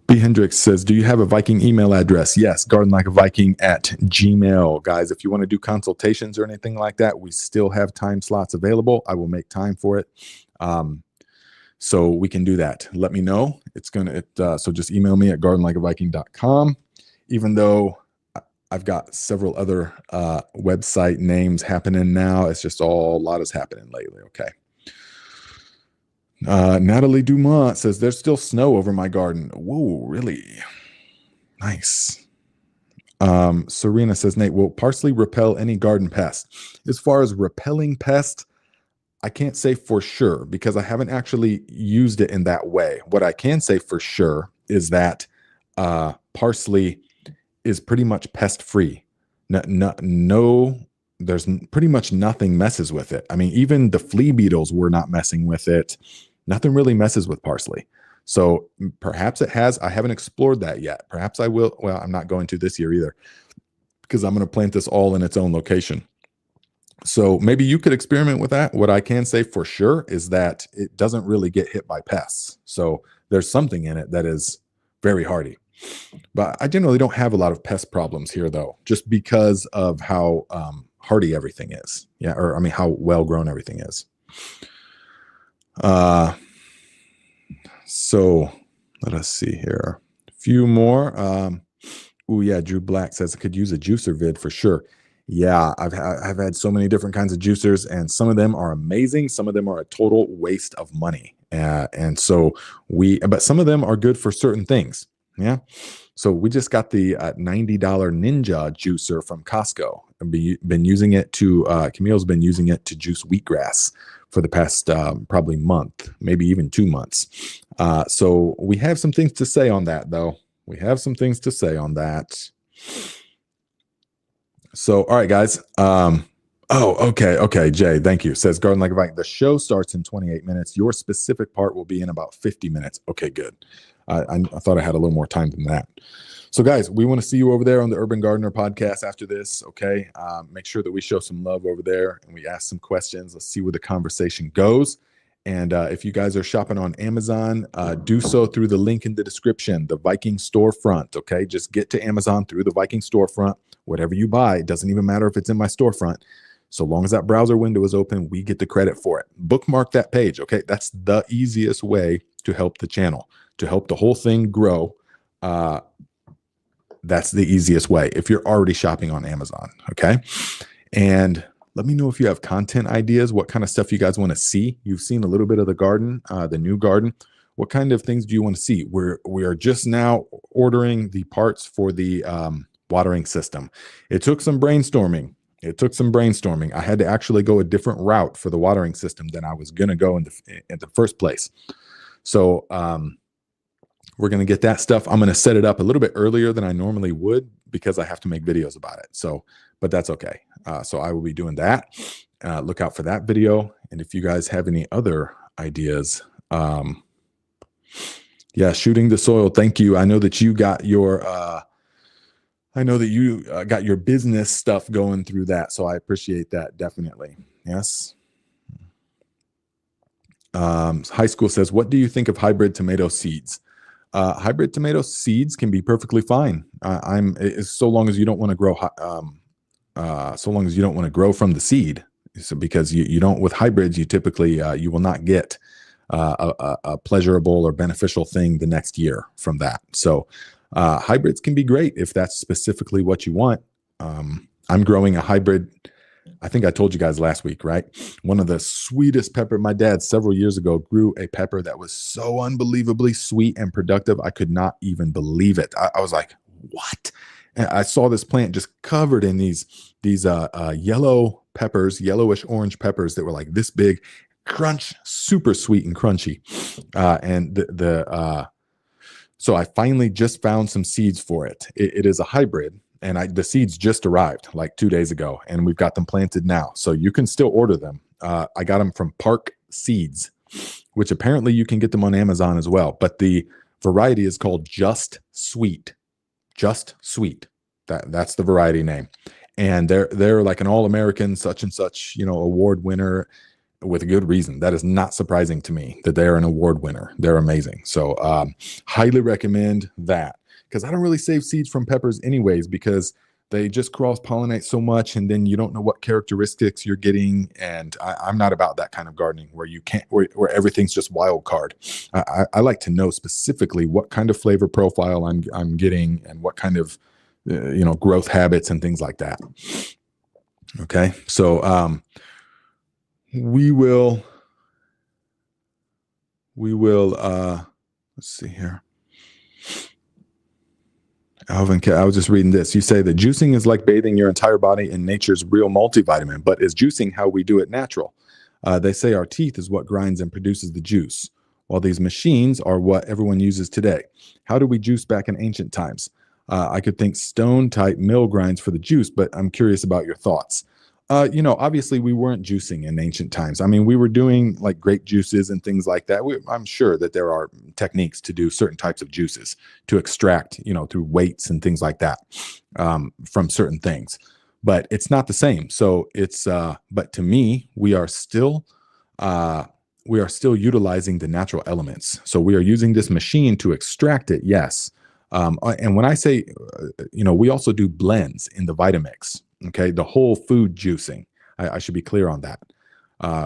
B. Hendricks says, do you have a Viking email address? Yes, gardenlikeaviking@gmail. Guys, if you want to do consultations or anything like that, we still have time slots available. I will make time for it. So we can do that. Let me know. So just email me at gardenlikeaviking.com. Even though I've got several other website names happening now, it's just a lot is happening lately. Okay. Natalie Dumont says, there's still snow over my garden. Whoa, really? Nice. Serena says, Nate, will parsley repel any garden pests? As far as repelling pests, I can't say for sure because I haven't actually used it in that way. What I can say for sure is that parsley is pretty much pest free. No, there's pretty much nothing messes with it. I mean, even the flea beetles were not messing with it. Nothing really messes with parsley. So perhaps it has. I haven't explored that yet. Perhaps I will. Well, I'm not going to this year either because I'm going to plant this all in its own location. So maybe you could experiment with that. What I can say for sure is that it doesn't really get hit by pests. So there's something in it that is very hardy. But I generally don't have a lot of pest problems here, though, just because of how hardy everything is. Yeah, or I mean, how well grown everything is. So let us see here. A few more. Oh yeah, Drew Black says I could use a juicer vid for sure. Yeah, I've had so many different kinds of juicers, and some of them are amazing. Some of them are a total waste of money, and so but some of them are good for certain things. Yeah, so we just got the $90 Ninja juicer from Costco. I've been using it Camille's been using it to juice wheatgrass for the past probably month, maybe even 2 months. So we have some things to say on that, though. We have some things to say on that. So, all right, guys. Okay. Jay, thank you. Says Garden Like a Viking. The show starts in 28 minutes. Your specific part will be in about 50 minutes. Okay, good. I thought I had a little more time than that. So, guys, we want to see you over there on the Urban Gardener podcast after this. Okay, make sure that we show some love over there and we ask some questions. Let's see where the conversation goes. And if you guys are shopping on Amazon, do so through the link in the description, the Viking storefront. Okay, just get to Amazon through the Viking storefront. Whatever you buy, it doesn't even matter if it's in my storefront. So long as that browser window is open, we get the credit for it. Bookmark that page. Okay, that's the easiest way to help the channel, to help the whole thing grow. That's the easiest way if you're already shopping on Amazon. Okay, and let me know if you have content ideas, what kind of stuff you guys want to see. You've seen a little bit of the garden, the new garden. What kind of things do you want to see? We are just now ordering the parts for the watering system. It took some brainstorming. I had to actually go a different route for the watering system than I was going to go in the first place. So we're going to get that stuff. I'm going to set it up a little bit earlier than I normally would because I have to make videos about it. So, but that's okay. So I will be doing that. Look out for that video. And if you guys have any other ideas, yeah, shooting the soil. Thank you. I know that you got your, got your business stuff going through that. So I appreciate that. Definitely. Yes. High School says, what do you think of hybrid tomato seeds? Hybrid tomato seeds can be perfectly fine. So long as you don't want to grow, from the seed. So because you don't, with hybrids, you typically, you will not get a pleasurable or beneficial thing the next year from that. So hybrids can be great if that's specifically what you want. I'm growing a hybrid. I think I told you guys last week, right? One of the sweetest pepper. My dad several years ago grew a pepper that was so unbelievably sweet and productive. I could not even believe it. I was like, what? And I saw this plant just covered in these yellow peppers, yellowish orange peppers that were like this big, crunch, super sweet and crunchy. So I finally just found some seeds for it. It is a hybrid. And the seeds just arrived like 2 days ago, and we've got them planted now. So you can still order them. I got them from Park Seeds, which apparently you can get them on Amazon as well. But the variety is called Just Sweet. Just Sweet. That's the variety name. And they're like an all-American such and such, award winner. with a good reason. That is not surprising to me that they're an award winner. They're amazing. So highly recommend that, because I don't really save seeds from peppers anyways, because they just cross-pollinate so much, and then you don't know what characteristics you're getting. And I'm not about that kind of gardening where you can't, where everything's just wild card. I like to know specifically what kind of flavor profile I'm getting, and what kind of growth habits and things like that. Okay, so we will let's see here. Alvin, I was just reading this. You say that juicing is like bathing your entire body in nature's real multivitamin, but is juicing how we do it natural? They say our teeth is what grinds and produces the juice, while these machines are what everyone uses today. How do we juice back in ancient times? I could think stone-type mill grinds for the juice, but I'm curious about your thoughts. Obviously we weren't juicing in ancient times. I mean, we were doing like grape juices and things like that. I'm sure that there are techniques to do certain types of juices to extract, through weights and things like that, from certain things, but it's not the same. So but to me, we are still utilizing the natural elements. So we are using this machine to extract it. Yes. And when I say, we also do blends in the Vitamix. Okay, the whole food juicing. I should be clear on that.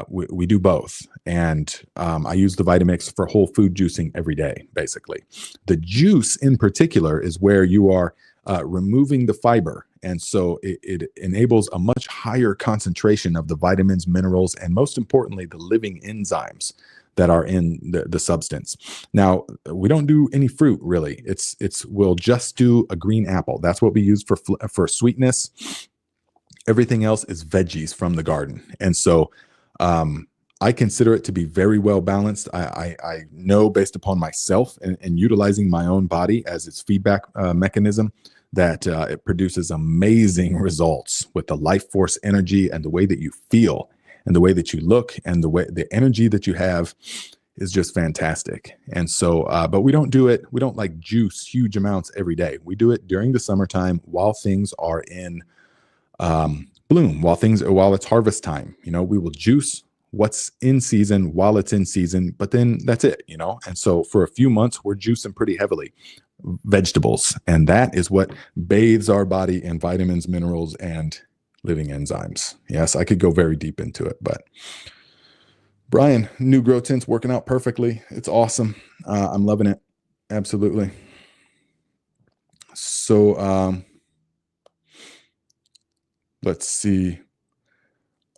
We do both, and I use the Vitamix for whole food juicing every day, basically. The juice in particular is where you are removing the fiber, and so it enables a much higher concentration of the vitamins, minerals, and most importantly, the living enzymes that are in the substance. Now, we don't do any fruit really. We'll just do a green apple. That's what we use for sweetness. Everything else is veggies from the garden. And so I consider it to be very well balanced. I know based upon myself and utilizing my own body as its feedback mechanism that it produces amazing results with the life force energy and the way that you feel and the way that you look and the energy that you have is just fantastic. And so, but we don't like juice huge amounts every day. We do it during the summertime while things are in bloom, while it's harvest time. We will juice what's in season while it's in season, but then that's it. And so for a few months we're juicing pretty heavily vegetables, and that is what bathes our body in vitamins, minerals, and living enzymes. Yes, I could go very deep into it, but Brian, new grow tent's working out perfectly. It's awesome. I'm loving it. Absolutely. So let's see.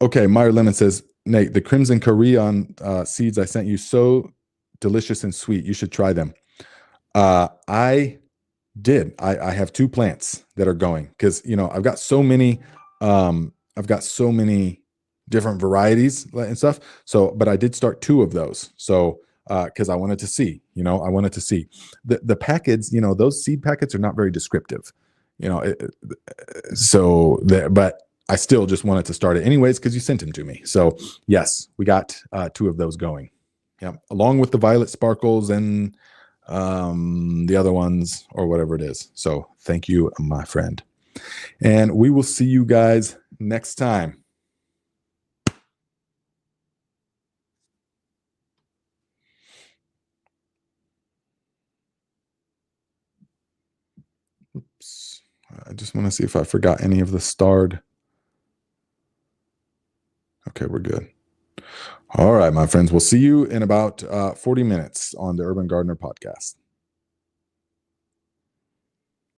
Okay, Meyer Lemon says, Nate, the Crimson Korean seeds I sent you, so delicious and sweet. You should try them. I did. I have 2 plants that are going because I've got so many different varieties and stuff. So, but I did start 2 of those. So because I wanted to see, the packets. Those seed packets are not very descriptive. But I still just wanted to start it anyways because you sent them to me. So yes, we got 2 of those going. Yeah, along with the violet sparkles and the other ones or whatever it is. So thank you, my friend. And we will see you guys next time. Oops. I just want to see if I forgot any of the starred. Okay, we're good. All right, my friends. We'll see you in about 40 minutes on the Urban Gardener podcast.